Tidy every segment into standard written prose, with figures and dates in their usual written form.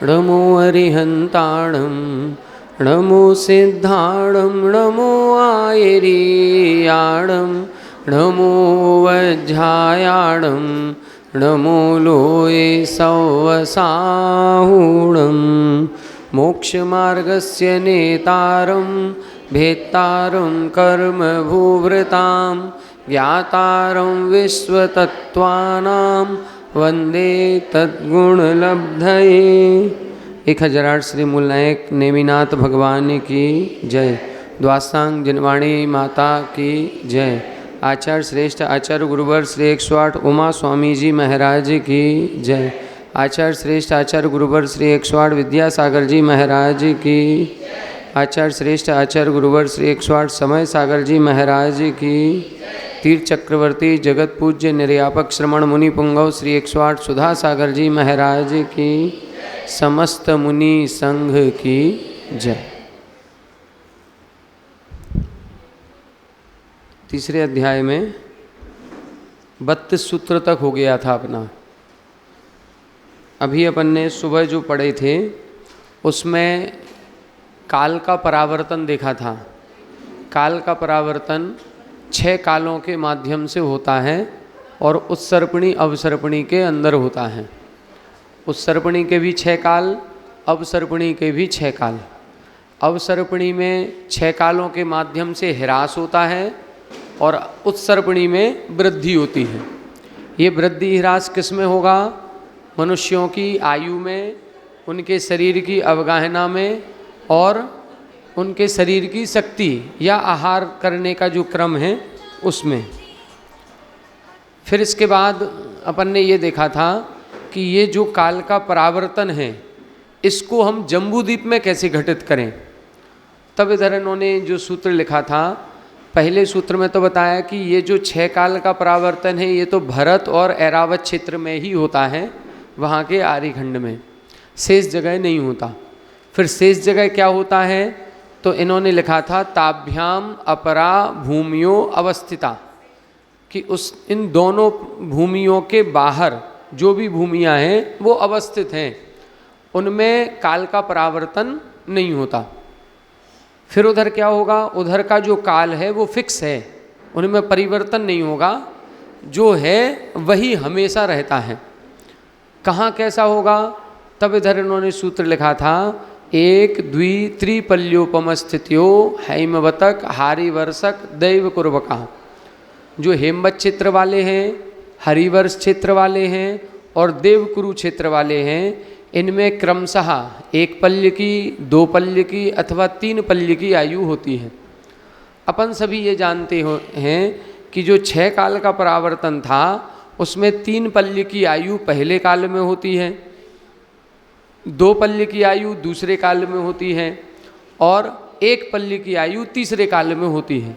नमो अरिहन्ताणं नमो सिद्धाणं नमो आयर्याणं नमो वज्रायाणं नमो लोये सौवसाहुणं मोक्षमार्गस्य नेतारं भेत्तारं कर्मभूभृतां ज्ञातारं विश्वतत्त्वानां वंदे तद्गुणलब्धये। 1008 श्री मूलनायक नेमिनाथ भगवान की जय। द्वासांग जनवाणी माता की जय। आचार्य श्रेष्ठ आचार्य गुरुवर श्री 108 उमा स्वामी जी महाराज की जय। आचार्य श्रेष्ठ आचार्य गुरुवर श्री 108 विद्यासागर जी महाराज की। आचार्य श्रेष्ठ आचार्य गुरुवर श्री 108 समय सागर जी महाराज की। तीर्थ चक्रवर्ती जगत पूज्य निर्यापक श्रमण मुनि पुंगव श्री 108 सुधा सागर जी महाराज की। समस्त मुनि संघ की जय। तीसरे अध्याय में 32 सूत्र तक हो गया था अपना। अभी अपन ने सुबह जो पढ़े थे उसमें काल का परावर्तन देखा था। काल का परावर्तन 6 कालों के माध्यम से होता है और उत्सर्पणी अवसर्पणी के अंदर होता है। उत्सर्पणी के भी 6 काल, अवसर्पणी के भी 6 काल। अवसर्पणी में 6 कालों के माध्यम से ह्रास होता है और उत्सर्पणी में वृद्धि होती है। ये वृद्धि ह्रास किस में होगा? मनुष्यों की आयु में, उनके शरीर की अवगाहना में और उनके शरीर की शक्ति या आहार करने का जो क्रम है उसमें। फिर इसके बाद अपन ने ये देखा था कि ये जो काल का परावर्तन है इसको हम जम्बूद्वीप में कैसे घटित करें। तब इधर इन्होंने जो सूत्र लिखा था, पहले सूत्र में तो बताया कि ये जो 6 काल का परावर्तन है ये तो भरत और ऐरावत क्षेत्र में ही होता है, वहाँ के आर्यखंड में, शेष जगह नहीं होता। फिर शेष जगह क्या होता है? तो इन्होंने लिखा था ताभ्याम अपरा भूमियों अवस्थिता, कि इन दोनों भूमियों के बाहर जो भी भूमियाँ हैं वो अवस्थित हैं, उनमें काल का परावर्तन नहीं होता। फिर उधर क्या होगा? उधर का जो काल है वो फिक्स है, उनमें परिवर्तन नहीं होगा, जो है वही हमेशा रहता है। कहाँ कैसा होगा? तब इधर इन्होंने सूत्र लिखा था 1 2 त्रिपल्योपम स्थितियो हैमवतक हारिवर्षक दैव कुर्वका। जो हेमवत क्षेत्र वाले हैं, हरिवर्ष क्षेत्र वाले हैं और देवकुरु क्षेत्र वाले हैं, इनमें क्रमशः 1 पल्य की, 2 पल्य की अथवा 3 पल्य की आयु होती है। अपन सभी ये जानते हैं कि जो 6 काल का परावर्तन था उसमें 3 पल्य की आयु पहले काल में होती है, 2 पल्य की आयु दूसरे काल में होती है और 1 पल्य की आयु तीसरे काल में होती है।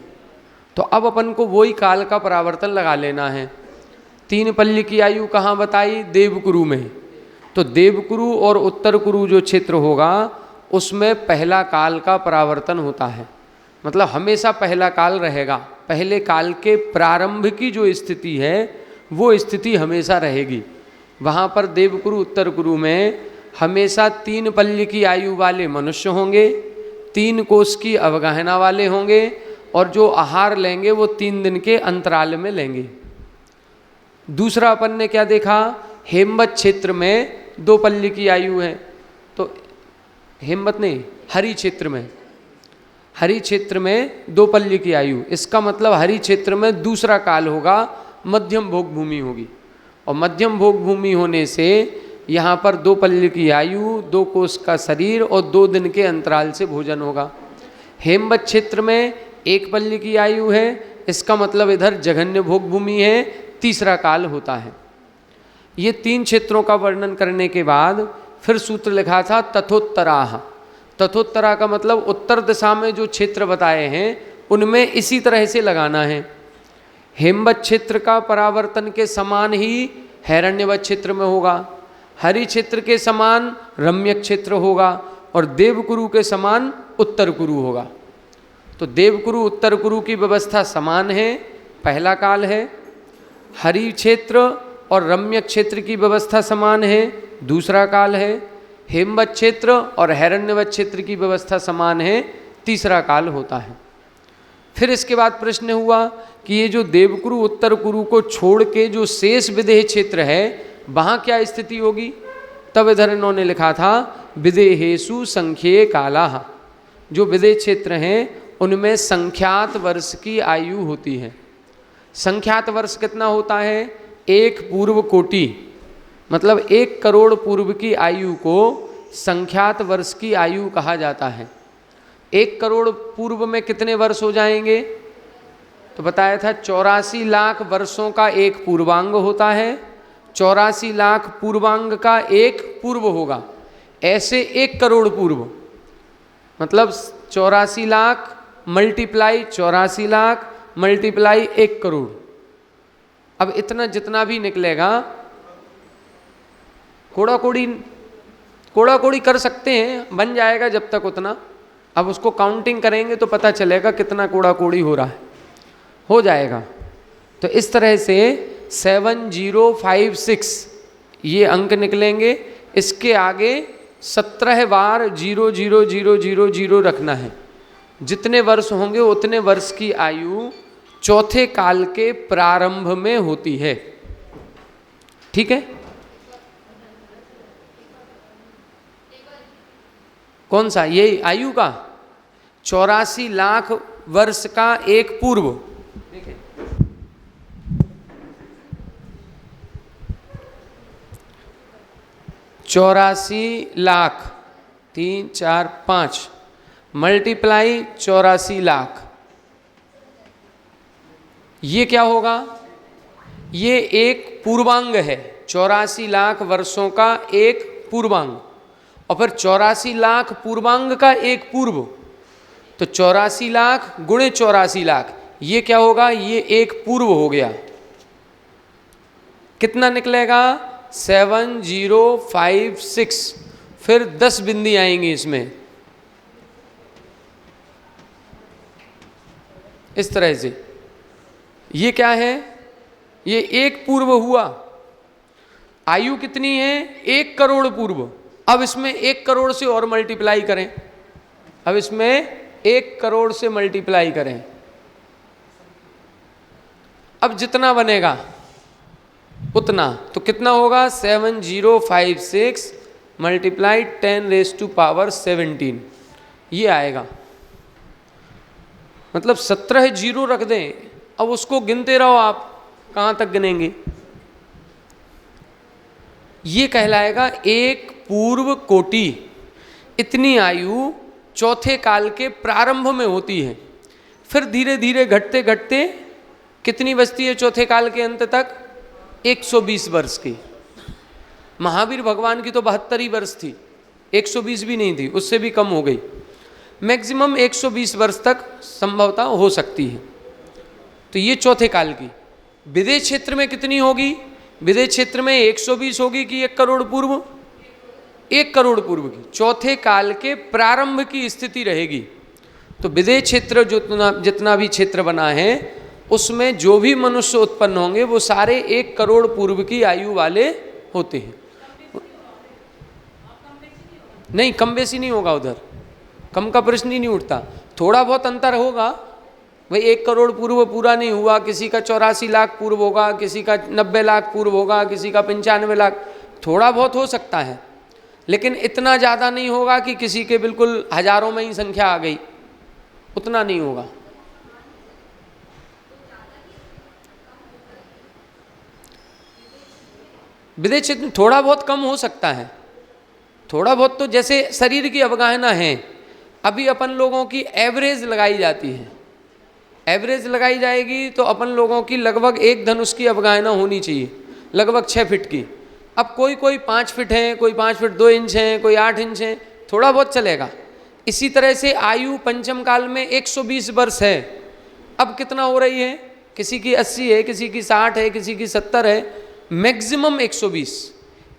तो अब अपन को वही काल का परावर्तन लगा लेना है। 3 पल्य की आयु कहाँ बताई? देवकुरु में। तो देवकुरु और उत्तर कुरु जो क्षेत्र होगा उसमें पहला काल का परावर्तन होता है, मतलब हमेशा पहला काल रहेगा। पहले काल के प्रारंभ की जो स्थिति है वो स्थिति हमेशा रहेगी। वहाँ पर देवकुरु उत्तर कुरु में हमेशा 3 पल्य की आयु वाले मनुष्य होंगे, 3 कोष की अवगाहना वाले होंगे और जो आहार लेंगे वो 3 दिन के अंतराल में लेंगे। दूसरा अपन ने क्या देखा? हेमवत क्षेत्र में 2 पल्य की आयु है। तो हेमवत नहीं, हरि क्षेत्र में, हरि क्षेत्र में 2 पल्य की आयु। इसका मतलब हरि क्षेत्र में दूसरा काल होगा, मध्यम भोग भूमि होगी। और मध्यम भोग भूमि होने से यहाँ पर 2 पल्य की आयु, 2 कोष का शरीर और 2 दिन के अंतराल से भोजन होगा। हेमवत क्षेत्र में 1 पल्य की आयु है, इसका मतलब इधर जघन्य भोग भूमि है, तीसरा काल होता है। ये 3 क्षेत्रों का वर्णन करने के बाद फिर सूत्र लिखा था तथोत्तराः। तथोत्तरा का मतलब उत्तर दिशा में जो क्षेत्र बताए हैं उनमें इसी तरह से लगाना है। हेमवत क्षेत्र का परावर्तन के समान ही हैरण्यवत क्षेत्र में होगा, हरि क्षेत्र के समान रम्य क्षेत्र होगा और देवकुरु के समान उत्तर कुरु होगा। तो देवकुरु उत्तर कुरु की व्यवस्था समान है, पहला काल है। हरि क्षेत्र और रम्य क्षेत्र की व्यवस्था समान है, दूसरा काल है। हेमवत क्षेत्र और हिरण्यवत क्षेत्र की व्यवस्था समान है, तीसरा काल होता है। फिर इसके बाद प्रश्न हुआ कि ये जो देवकुरु उत्तर कुरु को छोड़ के जो शेष विदेह क्षेत्र है वहाँ क्या स्थिति होगी? तब इधर इन्होंने लिखा था विदेहेषु संख्ये कालाः, जो विदेह क्षेत्र हैं उनमें संख्यात वर्ष की आयु होती है। संख्यात वर्ष कितना होता है? 1 पूर्व कोटि, मतलब 1 करोड़ पूर्व की आयु को संख्यात वर्ष की आयु कहा जाता है। 1 करोड़ पूर्व में कितने वर्ष हो जाएंगे? तो बताया था 84 लाख वर्षों का एक पूर्वांग होता है, 84 लाख पूर्वांग का एक पूर्व होगा। ऐसे 1 करोड़ पूर्व मतलब 84 लाख मल्टीप्लाई 84 लाख मल्टीप्लाई 1 करोड़। अब इतना जितना भी निकलेगा, कोड़ा कोड़ी कर सकते हैं, बन जाएगा जब तक उतना। अब उसको काउंटिंग करेंगे तो पता चलेगा कितना कोड़ा कोड़ी हो रहा है, हो जाएगा। तो इस तरह से 7056 ये अंक निकलेंगे। इसके आगे 17 बार 00000 रखना है। जितने वर्ष होंगे उतने वर्ष की आयु चौथे काल के प्रारंभ में होती है। ठीक है? कौन सा? ये आयु का 84 लाख वर्ष का एक पूर्व। देखिए 84 लाख 3 4 5 मल्टीप्लाई 84 लाख, ये क्या होगा? ये एक पूर्वांग है। 84 लाख वर्षों का एक पूर्वांग और फिर 84 लाख पूर्वांग का एक पूर्व, तो 84 लाख गुणे 84 लाख, ये क्या होगा? ये एक पूर्व हो गया। कितना निकलेगा? 7056। फिर 10 बिंदी आएंगी इसमें, इस तरह से। ये क्या है? ये एक पूर्व हुआ। आयु कितनी है? 1 करोड़ पूर्व। अब इसमें 1 करोड़ से और मल्टीप्लाई करें। अब इसमें 1 करोड़ से मल्टीप्लाई करें। अब जितना बनेगा उतना, तो कितना होगा? 7056 मल्टीप्लाई 10⁻17 ये आएगा। मतलब 17 जीरो रख दें। अब उसको गिनते रहो आप, कहाँ तक गिनेंगे? ये कहलाएगा एक पूर्व कोटि। इतनी आयु चौथे काल के प्रारंभ में होती है। फिर धीरे धीरे घटते घटते कितनी बचती है चौथे काल के अंत तक? 120 वर्ष की। महावीर भगवान की तो 72 ही वर्ष थी, 120 भी नहीं थी, उससे भी कम हो गई। मैक्सिमम 120 वर्ष तक संभवतः हो सकती है। तो ये चौथे काल की। विदेह क्षेत्र में कितनी होगी? विदेह क्षेत्र में 120 होगी कि 1 करोड़ पूर्व? 1 करोड़ पूर्व की, चौथे काल के प्रारंभ की स्थिति रहेगी। तो विदेह क्षेत्र जितना भी क्षेत्र बना है उसमें जो भी मनुष्य उत्पन्न होंगे वो सारे 1 करोड़ पूर्व की आयु वाले होते हैं। नहीं, कम बेसी नहीं होगा, उधर कम का प्रश्न ही नहीं उठता। थोड़ा बहुत अंतर होगा भाई, 1 करोड़ पूर्व पूरा नहीं हुआ, किसी का 84 लाख पूर्व होगा, किसी का 90 लाख पूर्व होगा, किसी का 95 लाख, थोड़ा बहुत हो सकता है। लेकिन इतना ज़्यादा नहीं होगा कि किसी के बिल्कुल हजारों में ही संख्या आ गई, उतना नहीं होगा। विदेह क्षेत्र में थोड़ा बहुत कम हो सकता है। थोड़ा बहुत तो जैसे शरीर की अवगाहना है, अभी अपन लोगों की एवरेज लगाई जाती है। एवरेज लगाई जाएगी तो अपन लोगों की लगभग 1 धनुष की अवगाहना होनी चाहिए, लगभग 6 फीट की। अब कोई 5 फीट है, कोई 5 फीट 2 इंच है, कोई 8 इंच है, थोड़ा बहुत चलेगा। इसी तरह से आयु पंचम काल में 120 वर्ष है। अब कितना हो रही है? किसी की 80 है, किसी की 60 है, किसी की 70 है, मैक्सिमम 120।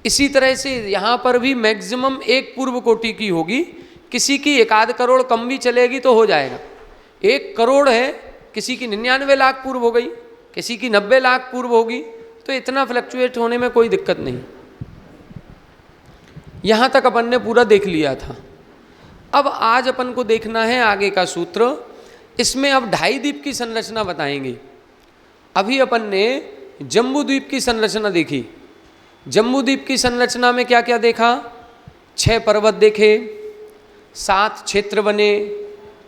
इसी तरह से यहाँ पर भी मैक्सिमम 1 पूर्व कोटि की होगी। किसी की 1 करोड़ कम भी चलेगी तो हो जाएगा। 1 करोड़ है, किसी की 99 लाख पूर्व हो गई, किसी की 90 लाख पूर्व होगी, तो इतना फ्लक्चुएट होने में कोई दिक्कत नहीं। यहाँ तक अपन ने पूरा देख लिया था। अब आज अपन को देखना है आगे का सूत्र। इसमें अब ढाई द्वीप की संरचना बताएंगे। अभी अपन ने जम्बू द्वीप की संरचना देखी। जम्बू द्वीप की संरचना में क्या क्या देखा? 6 पर्वत देखे, 7 क्षेत्र बने,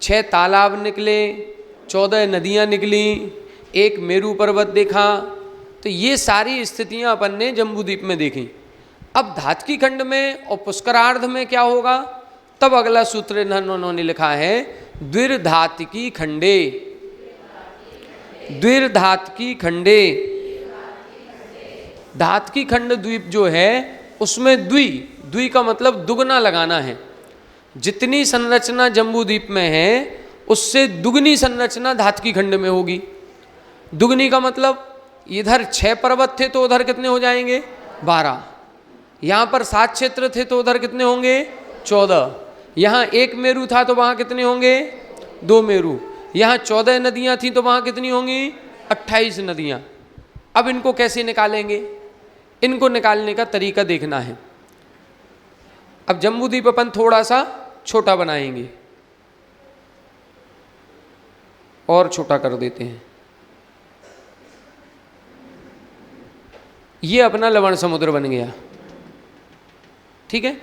6 तालाब निकले, 14 नदियाँ निकली, 1 मेरू पर्वत देखा। तो ये सारी स्थितियाँ अपन ने जम्बू द्वीप में देखी। अब धातकी खंड में और पुष्करार्ध में क्या होगा? तब अगला सूत्र उन्होंने लिखा है द्विर्धातकी खंडे। द्विर्धातकी खंडे, धातकी खंड द्वीप जो है उसमें द्वि का मतलब दुगना लगाना है। जितनी संरचना जम्बू द्वीप में है उससे दुगनी संरचना धातकी खंड में होगी। दुगनी का मतलब इधर 6 पर्वत थे तो उधर कितने हो जाएंगे? 12। यहाँ पर 7 क्षेत्र थे तो उधर कितने होंगे? 14। यहाँ 1 मेरू था तो वहाँ कितने होंगे? 2 मेरू। यहाँ 14 नदियाँ थीं तो वहाँ कितनी होंगी? 28 नदियाँ। अब इनको कैसे निकालेंगे? इनको निकालने का तरीका देखना है। अब जम्बू द्वीप अपन थोड़ा सा छोटा बनाएंगे और छोटा कर देते हैं। ये अपना लवण समुद्र बन गया, ठीक है।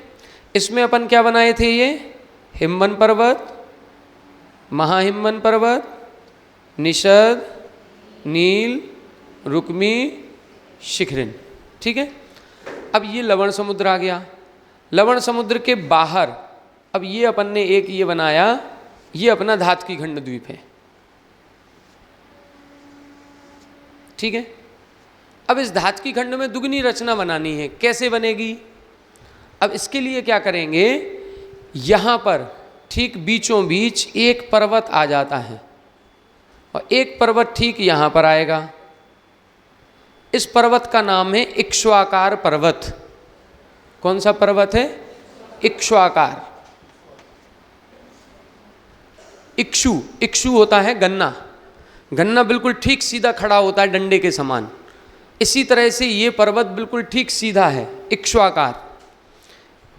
इसमें अपन क्या बनाए थे? ये हिमवन पर्वत, महाहिमवन पर्वत, निषद, नील, रुक्मी, शिखरिन, ठीक है। अब ये लवण समुद्र आ गया। लवण समुद्र के बाहर अब ये अपन ने एक ये बनाया, ये अपना धातकी खंड द्वीप है, ठीक है। अब इस धातकी खंड में दुगनी रचना बनानी है। कैसे बनेगी? अब इसके लिए क्या करेंगे? यहाँ पर ठीक बीचों बीच एक पर्वत आ जाता है और एक पर्वत ठीक यहाँ पर आएगा। इस पर्वत का नाम है इक्ष्वाकार पर्वत। कौन सा पर्वत है? इक्ष्वाकार। इक्षु, इक्षु होता है गन्ना। गन्ना बिल्कुल ठीक सीधा खड़ा होता है डंडे के समान। इसी तरह से ये पर्वत बिल्कुल ठीक सीधा है, इक्ष्वाकार।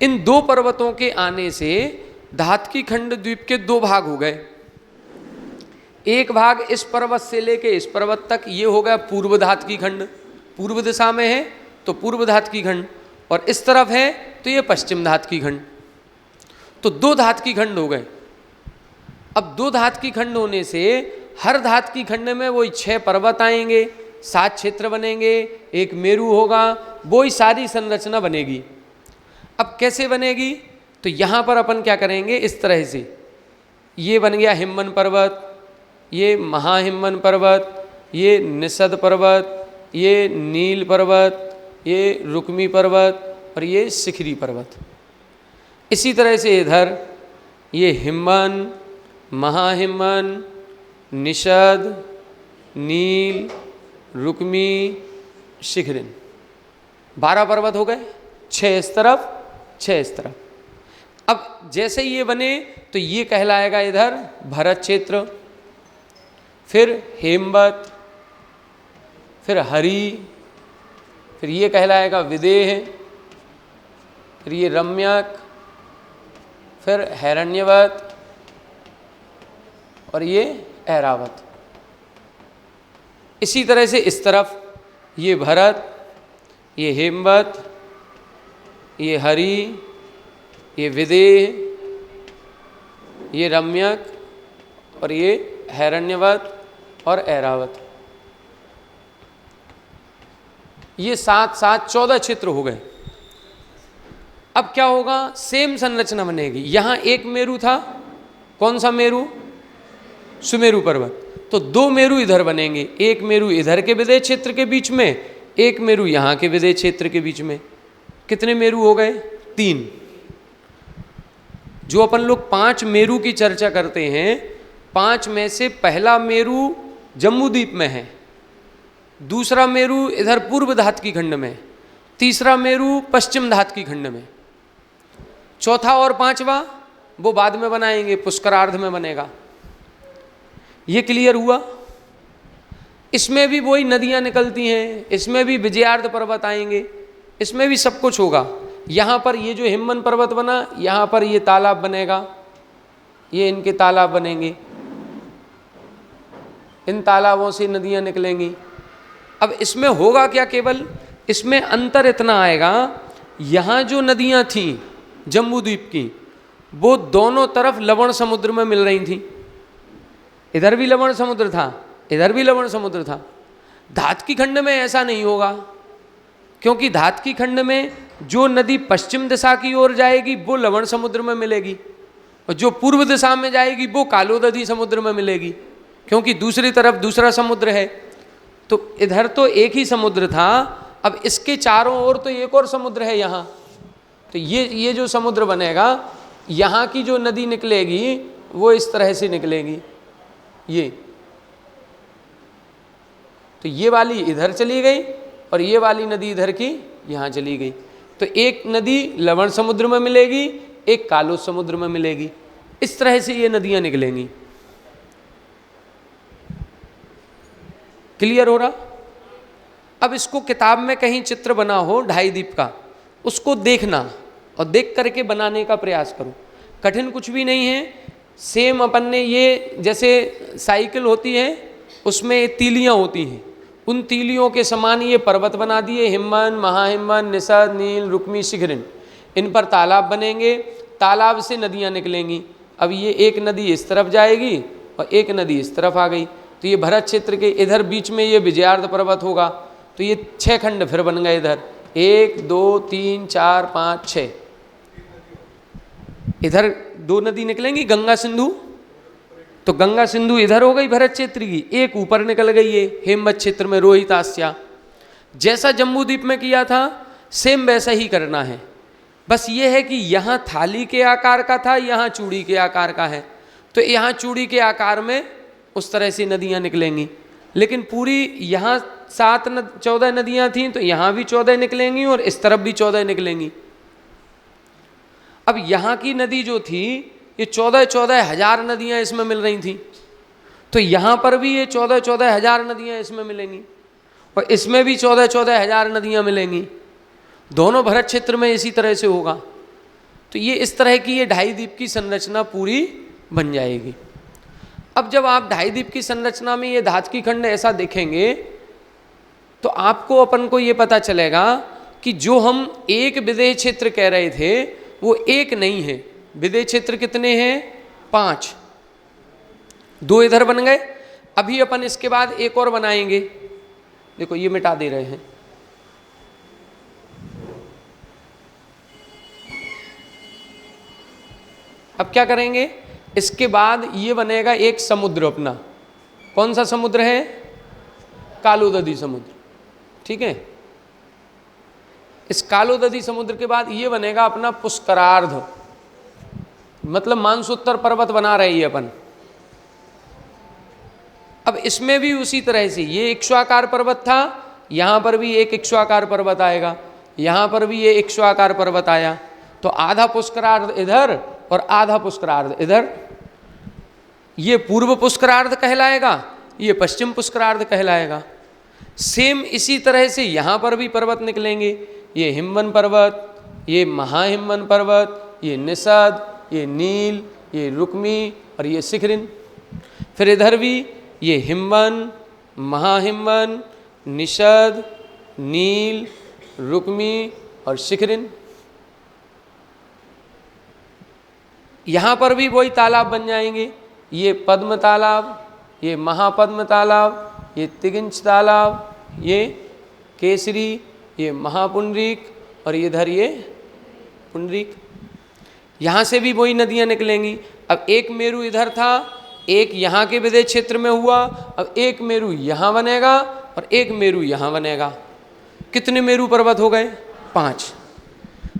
इन 2 पर्वतों के आने से धातकी खंड द्वीप के 2 भाग हो गए। एक भाग इस पर्वत से लेके इस पर्वत तक, ये हो गया पूर्व धातकी खंड। पूर्व दिशा में है तो पूर्व धातकी खंड, और इस तरफ है तो ये पश्चिम धातकी खंड। तो 2 धातकी खंड हो गए। अब 2 धातकी खंड होने से हर धातकी खंड में वही 6 पर्वत आएंगे, 7 क्षेत्र बनेंगे, 1 मेरू होगा, वही सारी संरचना बनेगी। अब कैसे बनेगी? तो यहाँ पर अपन क्या करेंगे? इस तरह से ये बन गया हिमवन पर्वत, ये महाहिमवन पर्वत, ये निषद पर्वत, ये नील पर्वत, ये रुक्मी पर्वत और ये शिखरी पर्वत। इसी तरह से इधर ये हिमवन, महाहिमवन, निषद, नील, रुक्मी, शिखरिन, 12 पर्वत हो गए। 6 इस तरफ, 6 इस तरफ। अब जैसे ये बने तो ये कहलाएगा इधर भरत क्षेत्र, फिर हेमवत, फिर हरि, फिर ये कहलाएगा विदेह, फिर ये रम्यक, फिर हैरण्यवत और ये ऐरावत। इसी तरह से इस तरफ ये भरत, ये हेमवत, ये हरि, ये विदेह, ये रम्यक और ये हैरण्यवत और ऐरावत। ये 7 7 14 क्षेत्र हो गए। अब क्या होगा? सेम संरचना बनेगी। यहाँ 1 मेरू था। कौन सा मेरू? सुमेरु पर्वत। तो 2 मेरू इधर बनेंगे, 1 मेरू इधर के विदेह क्षेत्र के बीच में, 1 मेरू यहाँ के विदेह क्षेत्र के बीच में। कितने मेरू हो गए? 3। जो अपन लोग 5 मेरू की चर्चा करते हैं, 5 में से पहला मेरू जम्बू द्वीप में है, दूसरा मेरू इधर पूर्व धातकी खंड में, तीसरा मेरू पश्चिम धातकी खंड में, चौथा और 5वां वो बाद में बनाएंगे, पुष्करार्ध में बनेगा। ये क्लियर हुआ? इसमें भी वही नदियाँ निकलती हैं, इसमें भी विजयार्ध पर्वत आएंगे, इसमें भी सब कुछ होगा, यहाँ पर ये जो हिमवन पर्वत बना, यहाँ पर ये तालाब बनेगा, ये इनके तालाब बनेंगे, इन तालाबों से नदियाँ निकलेंगी। अब इसमें होगा क्या, केवल इसमें अंतर इतना आएगा, यहाँ जो नदियाँ थीं जम्बू द्वीप की, वो दोनों तरफ लवण समुद्र में मिल रही थी। इधर भी लवण समुद्र था, इधर भी लवण समुद्र था। धातकी खंड में ऐसा नहीं होगा, क्योंकि धातकी खंड में जो नदी पश्चिम दिशा की ओर जाएगी वो लवण समुद्र में मिलेगी, और जो पूर्व दिशा में जाएगी वो कालोदधी समुद्र में मिलेगी, क्योंकि दूसरी तरफ दूसरा समुद्र है। तो इधर तो एक ही समुद्र था, अब इसके चारों ओर तो एक और समुद्र है यहाँ। तो ये जो समुद्र बनेगा, यहाँ की जो नदी निकलेगी वो इस तरह से निकलेगी, ये तो ये वाली इधर चली गई और ये वाली नदी इधर की यहाँ चली गई। तो एक नदी लवण समुद्र में मिलेगी, एक कालो समुद्र में मिलेगी। इस तरह से ये नदियाँ निकलेंगी। क्लियर हो रहा? अब इसको किताब में कहीं चित्र बना हो ढाई द्वीप का, उसको देखना और देख करके बनाने का प्रयास करो। कठिन कुछ भी नहीं है। सेम अपन ने ये जैसे साइकिल होती है उसमें तीलियाँ होती हैं, उन तीलियों के समान ये पर्वत बना दिए, हिमवन, महाहिमवन, निषद, नील, रुक्मी, शिखरिन। इन पर तालाब बनेंगे, तालाब से नदियाँ निकलेंगी। अब ये एक नदी इस तरफ जाएगी और एक नदी इस तरफ आ गई, तो ये भरत क्षेत्र के इधर बीच में ये विजयार्ध पर्वत होगा। तो ये 6 खंड फिर बन गए इधर, 1 2 3 4 5 6। इधर 2 नदी निकलेंगी, गंगा सिंधु। तो गंगा सिंधु इधर हो गई भरत क्षेत्र की, एक ऊपर निकल गई है हेमवत क्षेत्र में रोहितास्या। जैसा जम्बू द्वीप में किया था सेम वैसा ही करना है। बस ये है कि यहाँ थाली के आकार का था, यहाँ चूड़ी के आकार का है। तो यहाँ चूड़ी के आकार में उस तरह से नदियाँ निकलेंगी। लेकिन पूरी यहाँ 14 नदियाँ थीं, तो यहाँ भी 14 निकलेंगी और इस तरफ भी 14 निकलेंगी। अब यहाँ की नदी जो थी ये 14 हजार नदियाँ इसमें मिल रही थी, तो यहाँ पर भी ये 14 हजार नदियाँ इसमें मिलेंगी और इसमें भी 14 हजार नदियाँ मिलेंगी। दोनों भरत क्षेत्र में इसी तरह से होगा। तो ये इस तरह की ये ढाई द्वीप की संरचना पूरी बन जाएगी। अब जब आप ढाई द्वीप की संरचना में ये धातकी खंड ऐसा देखेंगे तो आपको अपन को ये पता चलेगा कि जो हम एक विदेह क्षेत्र कह रहे थे वो एक नहीं है। विदेह क्षेत्र कितने हैं? 5। 2 इधर बन गए। अभी अपन इसके बाद एक और बनाएंगे। देखो ये मिटा दे रहे हैं। अब क्या करेंगे, इसके बाद ये बनेगा एक समुद्र अपना। कौन सा समुद्र है? कालोदधी समुद्र। ठीक है। इस कालोदधी समुद्र के बाद ये बनेगा अपना पुष्करार्ध, मतलब मानसोत्तर पर्वत बना रहे हैं अपन। अब इसमें भी उसी तरह से ये इक्ष्वाकार पर्वत था, यहाँ पर भी एक इक्ष्वाकार पर्वत आएगा, यहाँ पर भी ये इक्ष्वाकार पर्वत आया। तो आधा पुष्करार्ध इधर और आधा पुष्करार्ध इधर। ये पूर्व पुष्करार्ध कहलाएगा, ये पश्चिम पुष्करार्ध कहलाएगा। सेम इसी तरह से यहाँ पर भी पर्वत निकलेंगे। ये हिमवन पर्वत, ये महाहिमवन पर्वत, ये निषद, ये नील, ये रुक्मी और ये शिखरिन। फिर इधर भी ये हिमवन, महाहिमवन, निषद, नील, रुक्मी और शिखरिन। यहाँ पर भी वही तालाब बन जाएंगे। ये पद्म तालाब, ये महापद्म तालाब, ये तिगिंच तालाब, ये केसरी, ये महापुंडरीक और इधर ये पुंडरीक। यहाँ से भी वही नदियाँ निकलेंगी। अब एक मेरू इधर था, एक यहाँ के विदेह क्षेत्र में हुआ, अब एक मेरू यहाँ बनेगा और एक मेरू यहाँ बनेगा। कितने मेरू पर्वत हो गए? 5।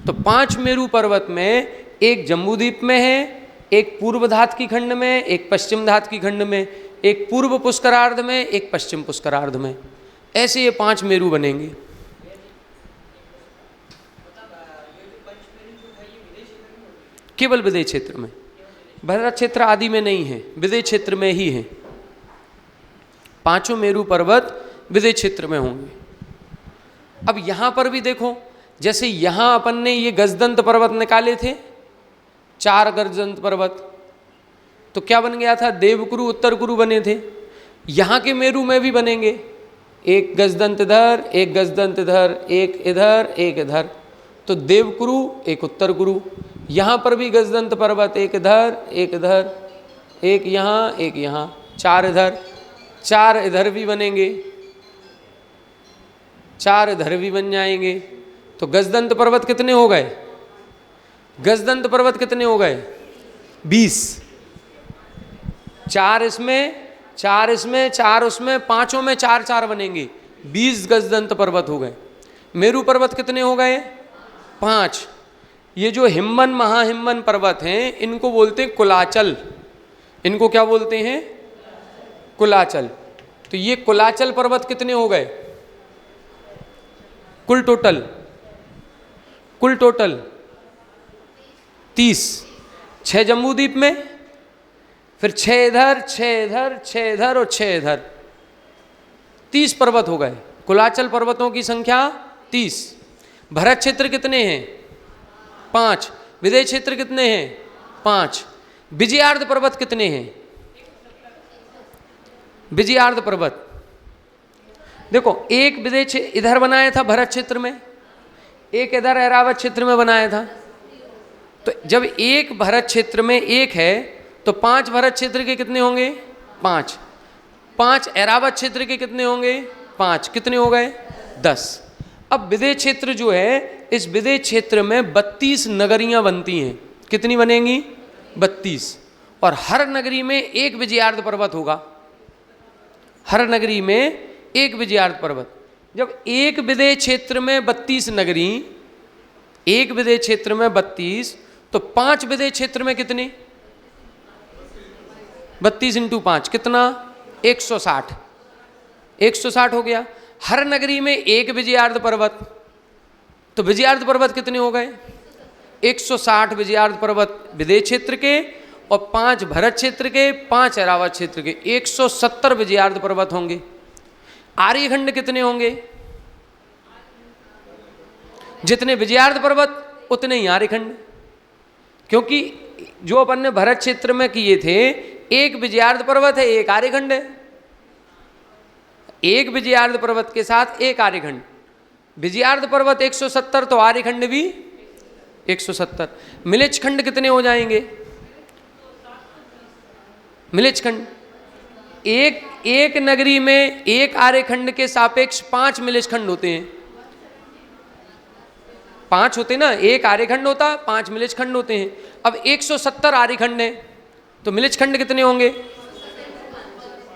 तो 5 मेरू पर्वत में एक जम्बूद्वीप में है, एक पूर्व धातकी खंड में, एक पश्चिम धातकी खंड में, एक पूर्व पुष्करार्ध में, एक पश्चिम पुष्करार्ध में। ऐसे ये 5 मेरू बनेंगे। केवल विदेह क्षेत्र में, भरत क्षेत्र आदि में नहीं है, विदेह क्षेत्र में ही है। 5 मेरू पर्वत विदेह क्षेत्र में होंगे। अब यहाँ पर भी देखो, जैसे यहाँ अपन ने ये गजदंत पर्वत निकाले थे, 4 गजदंत पर्वत, तो क्या बन गया था? देवकुरु उत्तर कुरु बने थे। यहाँ के मेरु में भी बनेंगे, एक गजदंत इधर, एक गजदंत इधर, एक इधर, एक इधर, तो देवकुरु एक उत्तर कुरु। यहाँ पर भी गजदंत पर्वत, एक इधर, एक इधर, एक यहाँ, एक यहाँ, 4 इधर, 4 इधर भी बनेंगे, 4 इधर भी बन जाएंगे। तो गजदंत पर्वत कितने हो गए? गजदंत पर्वत कितने हो गए? 20। 4 इसमें, 4 इसमें, 4 उसमें, पांचों में 4 4 बनेंगे, 20 गजदंत पर्वत हो गए। मेरु पर्वत कितने हो गए? 5। ये जो हिम्मन महाहिम्मन पर्वत हैं, इनको बोलते हैं कुलाचल। इनको क्या बोलते हैं? कुलाचल। तो ये कुलाचल पर्वत कितने हो गए? कुल टोटल 30। 6 जम्बूद्वीप में, फिर 6 इधर, 6 इधर, 6 इधर और 6 इधर, 30 पर्वत हो गए। कुलाचल पर्वतों की संख्या 30। भरत क्षेत्र कितने हैं? 5। विदेह क्षेत्र कितने हैं? 5। विजयार्ध पर्वत कितने हैं? विजयार्ध पर्वत देखो, एक विदेह इधर बनाया था भरत क्षेत्र में, एक इधर ऐरावत क्षेत्र में बनाया था। तो जब एक भरत क्षेत्र में एक है, तो 5 भरत क्षेत्र के कितने होंगे? 5। 5 ऐरावत क्षेत्र के कितने होंगे? 5। कितने हो गए? 10। अब विदेह क्षेत्र जो है, इस विदेह क्षेत्र में 32 नगरियां बनती हैं। कितनी बनेंगी? 32। और हर नगरी में एक विजयार्ध पर्वत होगा। हर नगरी में एक विजयार्ध पर्वत। जब एक विदेह क्षेत्र में 32 नगरी, एक विदेह क्षेत्र में 32, तो 5 विदेह क्षेत्र में कितने? 32 × 5 कितना? 160। 160 हो गया। हर नगरी में एक विजयार्ध पर्वत, तो विजयार्ध पर्वत कितने हो गए? 160 विजयार्ध पर्वत विदेह क्षेत्र के, और 5 भरत क्षेत्र के, 5 ऐरावत क्षेत्र के, 170 विजयार्ध पर्वत होंगे। आर्यखंड कितने होंगे? जितने विजयार्ध पर्वत उतने ही आर्यखंड, क्योंकि जो अपन ने भरत क्षेत्र में किए थे, एक विजयार्ध पर्वत है, एक आर्यखंड है। एक विजयार्ध पर्वत के साथ एक आर्यखंड। विजयार्ध पर्वत 170, तो आर्यखंड भी 170। मिलिच खंड कितने हो जाएंगे? मिलिच खंड एक नगरी में एक आर्यखंड के सापेक्ष 5 मिलिच खंड होते हैं। 5 होते ना, एक आर्यखंड होता, 5 मिलिच खंड होते हैं। अब 170 आर्यखंड है, तो मिलिच खंड कितने होंगे?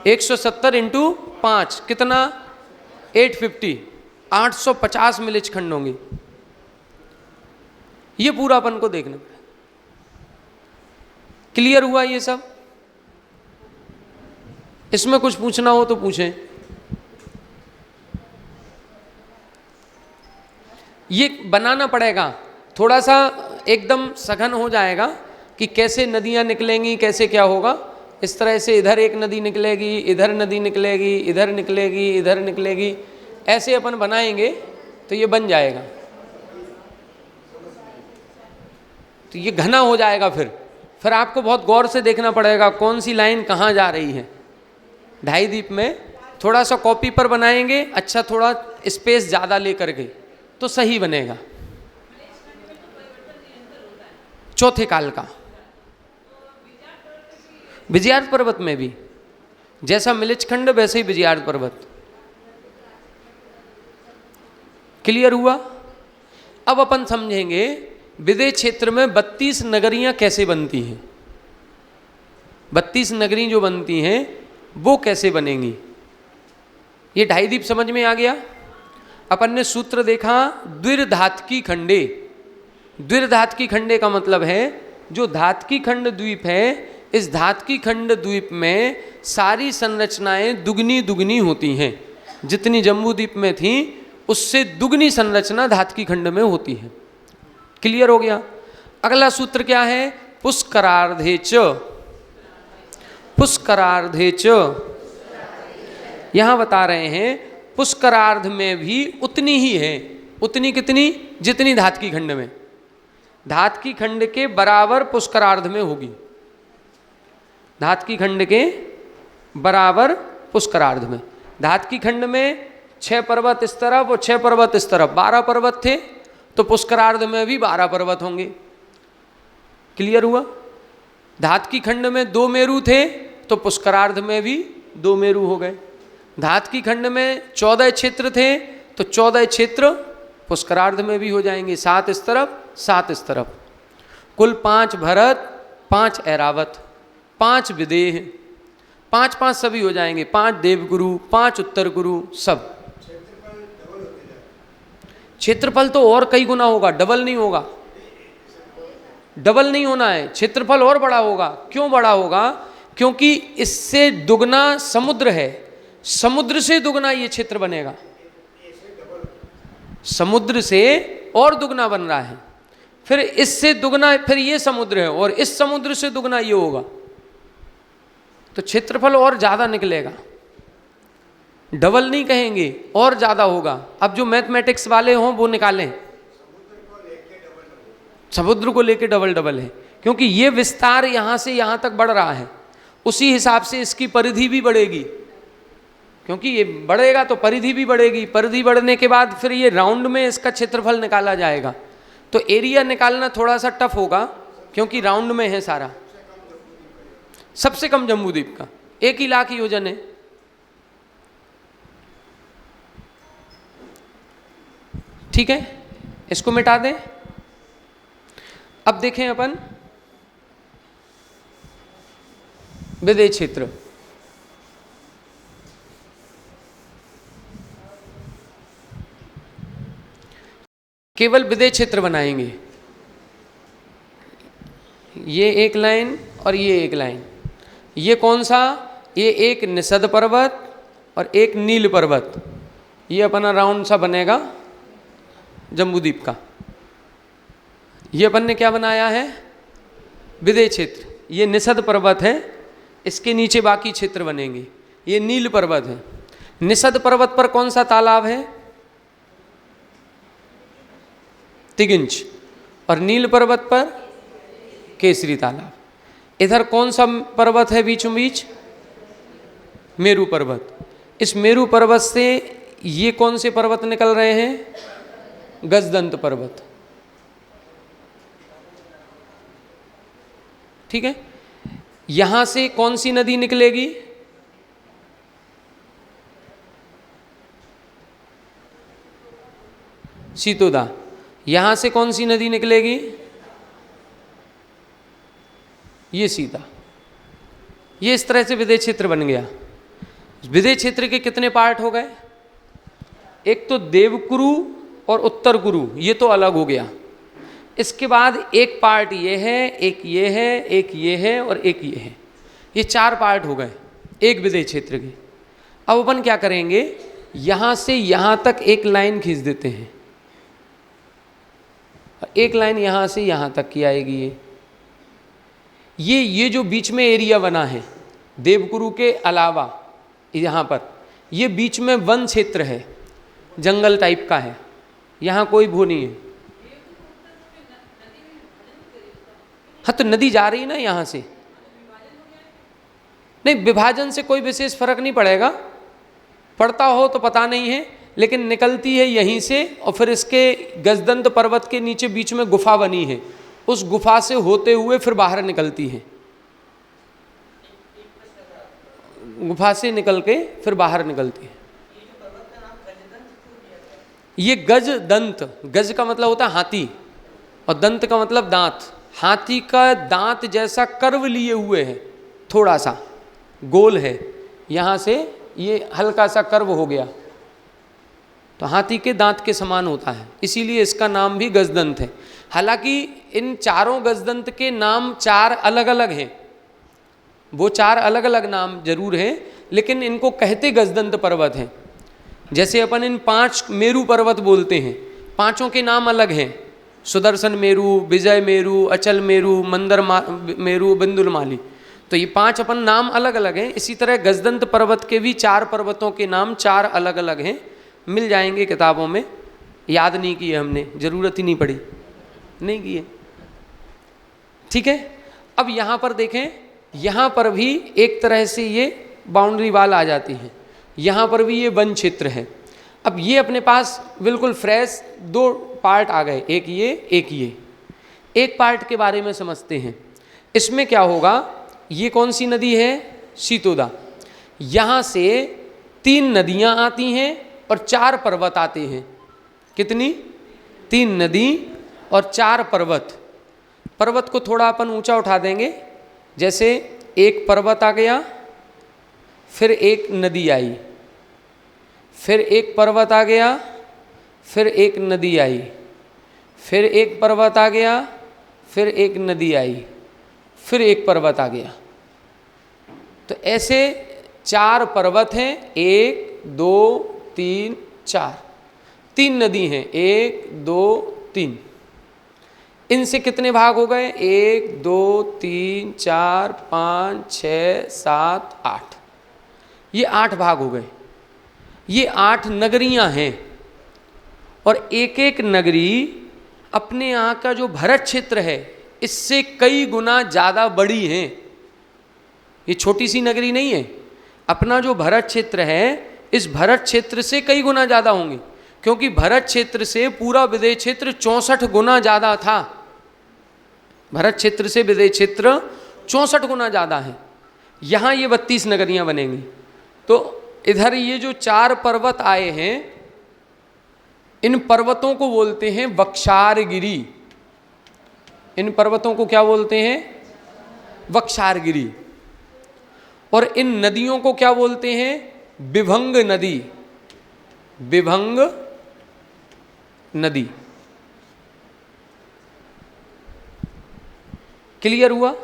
170 × 5 कितना? 850। 850 मिलिच खंड होंगे। ये पूरा अपन को देखना पड़ेगा। क्लियर हुआ ये सब? इसमें कुछ पूछना हो तो पूछें। ये बनाना पड़ेगा, थोड़ा सा एकदम सघन हो जाएगा कि कैसे नदियां निकलेंगी, कैसे क्या होगा। इस तरह से इधर एक नदी निकलेगी, इधर नदी निकलेगी, इधर निकलेगी, इधर निकलेगी, ऐसे अपन बनाएंगे तो ये बन जाएगा। तो ये घना हो जाएगा। फिर आपको बहुत गौर से देखना पड़ेगा कौन सी लाइन कहाँ जा रही है। 2.5 द्वीप में थोड़ा सा कॉपी पर बनाएंगे, अच्छा थोड़ा स्पेस ज़्यादा लेकर के, तो सही बनेगा। चौथे काल का विजयार्ध पर्वत में भी जैसा मिलिच खंड वैसे ही विजयार्ध पर्वत। क्लियर हुआ? अब अपन समझेंगे विदेह क्षेत्र में 32 नगरियां कैसे बनती हैं। 32 नगरी जो बनती हैं वो कैसे बनेंगी। ये 2.5 द्वीप समझ में आ गया। अपन ने सूत्र देखा द्विर्धातकी खंडे। द्विर्धातकी खंडे का मतलब है जो धातकी खंड द्वीप है, इस धातकी खंड द्वीप में सारी संरचनाएं दुगनी दुगनी होती हैं। जितनी जम्बू द्वीप में थी उससे दुगनी संरचना धातकी खंड में होती है। क्लियर हो गया? अगला सूत्र क्या है? पुष्करार्धे च। पुष्करार्धे च यहां बता रहे हैं पुष्करार्ध में भी उतनी ही है। उतनी कितनी? जितनी धातकी खंड में, धातकी खंड के बराबर पुष्करार्ध में होगी, धातकी खंड के बराबर पुष्करार्ध में। धातकी खंड में 6 पर्वत इस तरफ और 6 पर्वत इस तरफ, 12 पर्वत थे, तो पुष्करार्ध में भी 12 पर्वत होंगे। क्लियर हुआ? धातकी खंड में 2 मेरु थे, तो पुष्करार्ध में भी 2 मेरु हो गए। धातकी खंड में 14 क्षेत्र थे, तो 14 क्षेत्र पुष्करार्ध में भी हो जाएंगे, 7 इस तरफ 7 इस तरफ। कुल 5 भरत, 5 ऐरावत, 5 विदेह, 5 सभी हो जाएंगे, 5 देवगुरु, 5 उत्तर गुरु, सब। क्षेत्रफल तो और कई गुना होगा, डबल नहीं होगा, डबल नहीं होना है, क्षेत्रफल और बड़ा होगा। क्यों बड़ा होगा? क्योंकि इससे दुगना समुद्र है, समुद्र से दुगना ये क्षेत्र बनेगा, समुद्र से और दुगना बन रहा है, फिर इससे दुगना फिर ये समुद्र है, और इस समुद्र से दुगना ये होगा, तो क्षेत्रफल और ज्यादा निकलेगा। डबल नहीं कहेंगे, और ज्यादा होगा। अब जो मैथमेटिक्स वाले हों वो निकालें, समुद्र को लेके डबल डबल है, क्योंकि ये विस्तार यहां से यहां तक बढ़ रहा है, उसी हिसाब से इसकी परिधि भी बढ़ेगी, क्योंकि ये बढ़ेगा तो परिधि भी बढ़ेगी। परिधि बढ़ने के बाद फिर ये राउंड में इसका क्षेत्रफल निकाला जाएगा, तो एरिया निकालना थोड़ा सा टफ होगा, क्योंकि राउंड में है सारा। सबसे कम जम्बूद्वीप का 1 ही लाख योजन है। ठीक है, इसको मिटा दें। अब देखें अपन विदेह क्षेत्र। केवल विदेह क्षेत्र बनाएंगे, ये एक लाइन और ये एक लाइन। ये कौन सा? ये एक निषद पर्वत और एक नील पर्वत, ये अपना राउंड सा बनेगा जम्बूद्वीप का। ये अपन ने क्या बनाया है? विदेह क्षेत्र। ये निषद पर्वत है, इसके नीचे बाकी क्षेत्र बनेंगे। ये नील पर्वत है। निषद पर्वत पर कौन सा तालाब है? तिगिंच। और नील पर्वत पर केसरी तालाब। इधर कौन सा पर्वत है बीचों बीच? मेरु पर्वत। इस मेरु पर्वत से ये कौन से पर्वत निकल रहे हैं? गजदंत पर्वत। ठीक है, यहां से कौन सी नदी निकलेगी? सीतोदा। यहां से कौन सी नदी निकलेगी? ये सीता। ये इस तरह से विदेह क्षेत्र बन गया। विदेह क्षेत्र के कितने पार्ट हो गए? एक तो देवकुरु और उत्तर कुरु, ये तो अलग हो गया। इसके बाद एक पार्ट ये है, एक ये है, एक ये है और एक ये है। ये 4 पार्ट हो गए एक विदेह क्षेत्र के। अब अपन क्या करेंगे? यहां से यहां तक एक लाइन खींच देते हैं, एक लाइन यहां से यहां तक की आएगी। ये जो बीच में एरिया बना है देवकुरु के अलावा, यहाँ पर ये बीच में वन क्षेत्र है, जंगल टाइप का है, यहाँ कोई भू नहीं है। हाँ, तो नदी जा रही है ना यहाँ से। नहीं, विभाजन से कोई विशेष फर्क नहीं पड़ेगा, पड़ता हो तो पता नहीं है, लेकिन निकलती है यहीं से। और फिर इसके गजदंत पर्वत के नीचे बीच में गुफा बनी है, उस गुफा से होते हुए फिर बाहर निकलती है। गुफा से निकल के फिर बाहर निकलती है। ये गज दंत, गज का मतलब होता है हाथी और दंत का मतलब दांत। हाथी का दांत जैसा कर्व लिए हुए है, थोड़ा सा गोल है, यहाँ से ये हल्का सा कर्व हो गया, तो हाथी के दांत के समान होता है, इसीलिए इसका नाम भी गजदंत है। हालांकि इन चारों गजदंत के नाम 4 अलग अलग हैं, वो 4 अलग अलग नाम जरूर हैं, लेकिन इनको कहते गजदंत पर्वत हैं। जैसे अपन इन 5 मेरु पर्वत बोलते हैं, 5 के नाम अलग हैं, सुदर्शन मेरु, विजय मेरु, अचल मेरु, मंदर मेरु, बिंदुलमाली। तो ये 5 अपन नाम अलग अलग हैं। इसी तरह गजदंत पर्वत के भी 4 पर्वतों के नाम 4 अलग अलग हैं, मिल जाएंगे किताबों में, याद नहीं किए हमने, जरूरत ही नहीं पड़ी, नहीं किए। ठीक है, अब यहाँ पर देखें, यहाँ पर भी एक तरह से ये बाउंड्री वाल आ जाती है, यहाँ पर भी ये वन क्षेत्र है। अब ये अपने पास बिल्कुल फ्रेश दो पार्ट आ गए, एक ये एक ये। एक पार्ट के बारे में समझते हैं। इसमें क्या होगा, ये कौन सी नदी है, सीतोदा। यहाँ से 3 नदियाँ आती हैं और 4 पर्वत आते हैं। कितनी, 3 नदी और 4 पर्वत। पर्वत को थोड़ा अपन ऊंचा उठा देंगे, जैसे एक पर्वत आ गया, फिर एक नदी आई, फिर एक पर्वत आ गया, फिर एक नदी आई, फिर एक पर्वत आ गया, फिर एक नदी आई, फिर एक पर्वत आ गया। तो ऐसे 4 पर्वत हैं, 1 2 3 4, 3 नदी हैं, 1 2 3। इनसे कितने भाग हो गए, 1 2 3 4 5 6 7 8, ये 8 भाग हो गए। ये 8 नगरियां हैं और एक एक नगरी अपने यहाँ का जो भरत क्षेत्र है इससे कई गुना ज़्यादा बड़ी हैं। ये छोटी सी नगरी नहीं है, अपना जो भरत क्षेत्र है इस भरत क्षेत्र से कई गुना ज़्यादा होंगे, क्योंकि भरत क्षेत्र से पूरा विदेश क्षेत्र 64 गुना ज़्यादा था। भरत क्षेत्र से विदेश क्षेत्र 64 गुना ज़्यादा है। यहाँ ये 32 नगरियाँ बनेंगी। तो इधर ये जो 4 पर्वत आए हैं, इन पर्वतों को बोलते हैं वक्षारगिरी। इन पर्वतों को क्या बोलते हैं, वक्षारगिरी। और इन नदियों को क्या बोलते हैं, विभंग नदी। विभंग नदी। क्लियर हुआ?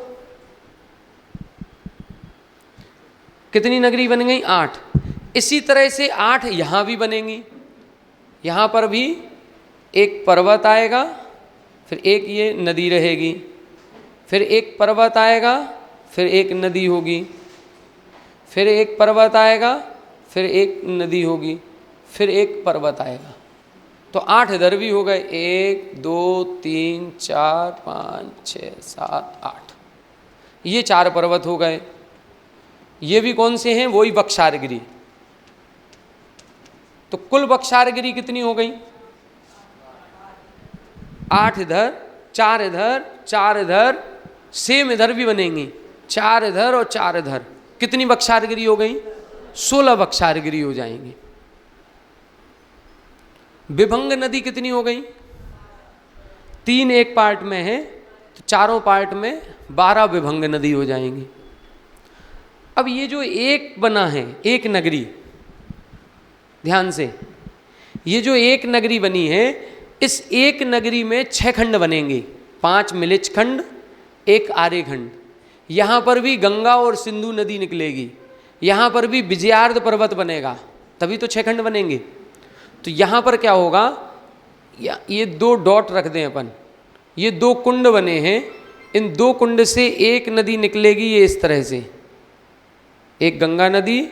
कितनी नगरी बन गई, 8। इसी तरह से 8 यहाँ भी बनेंगी। यहाँ पर भी एक पर्वत आएगा, फिर एक ये नदी रहेगी, फिर एक पर्वत आएगा, फिर एक नदी होगी, फिर एक पर्वत आएगा, फिर एक नदी होगी, फिर एक पर्वत आएगा। तो 8 इधर भी हो गए, 1 2 3 4 5 6 7 8। ये 4 पर्वत हो गए। ये भी कौन से हैं, वही वक्षारगिरी। तो कुल वक्षारगिरी कितनी हो गई, 8 इधर, 4 इधर, 4 इधर, सेम इधर भी बनेंगी, 4 इधर और 4 इधर। कितनी वक्षारगिरी हो गई, 16 वक्षारगिरी हो जाएंगी। विभंग नदी कितनी हो गई, 3 एक पार्ट में है, तो चारों पार्ट में 12 विभंग नदी हो जाएंगी। अब ये जो एक बना है, एक नगरी, ध्यान से, ये जो एक नगरी बनी है, इस एक नगरी में 6 खंड बनेंगे, 5 मिलिच खंड, 1 आर्य खंड। यहाँ पर भी गंगा और सिंधु नदी निकलेगी, यहाँ पर भी विजयार्ध पर्वत बनेगा, तभी तो 6 खंड बनेंगे। तो यहाँ पर क्या होगा, ये 2 डॉट रख दें अपन, ये 2 कुंड बने हैं, इन 2 कुंड से एक नदी निकलेगी, ये इस तरह से, एक गंगा नदी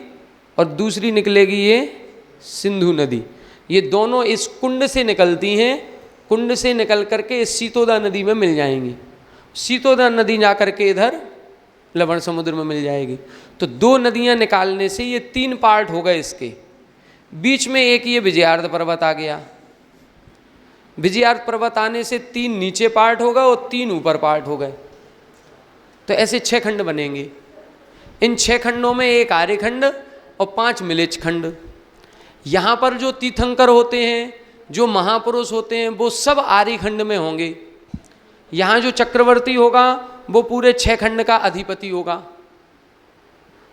और दूसरी निकलेगी ये सिंधु नदी। ये दोनों इस कुंड से निकलती हैं, कुंड से निकल करके इस सीतोदा नदी में मिल जाएंगी। सीतोदा नदी जा करके इधर लवण समुद्र में मिल जाएगी। तो 2 नदियां निकालने से ये 3 पार्ट हो गए इसके। बीच में एक ये विजयार्ध पर्वत आ गया, विजयार्ध पर्वत आने से 3 नीचे पार्ट होगा और 3 ऊपर पार्ट हो गए। तो ऐसे 6 खंड बनेंगे। इन 6 खंडों में 1 आर्य खंड और 5 मिलिच खंड। यहाँ पर जो तीर्थंकर होते हैं, जो महापुरुष होते हैं, वो सब आर्य खंड में होंगे। यहाँ जो चक्रवर्ती होगा वो पूरे 6 खंड का अधिपति होगा।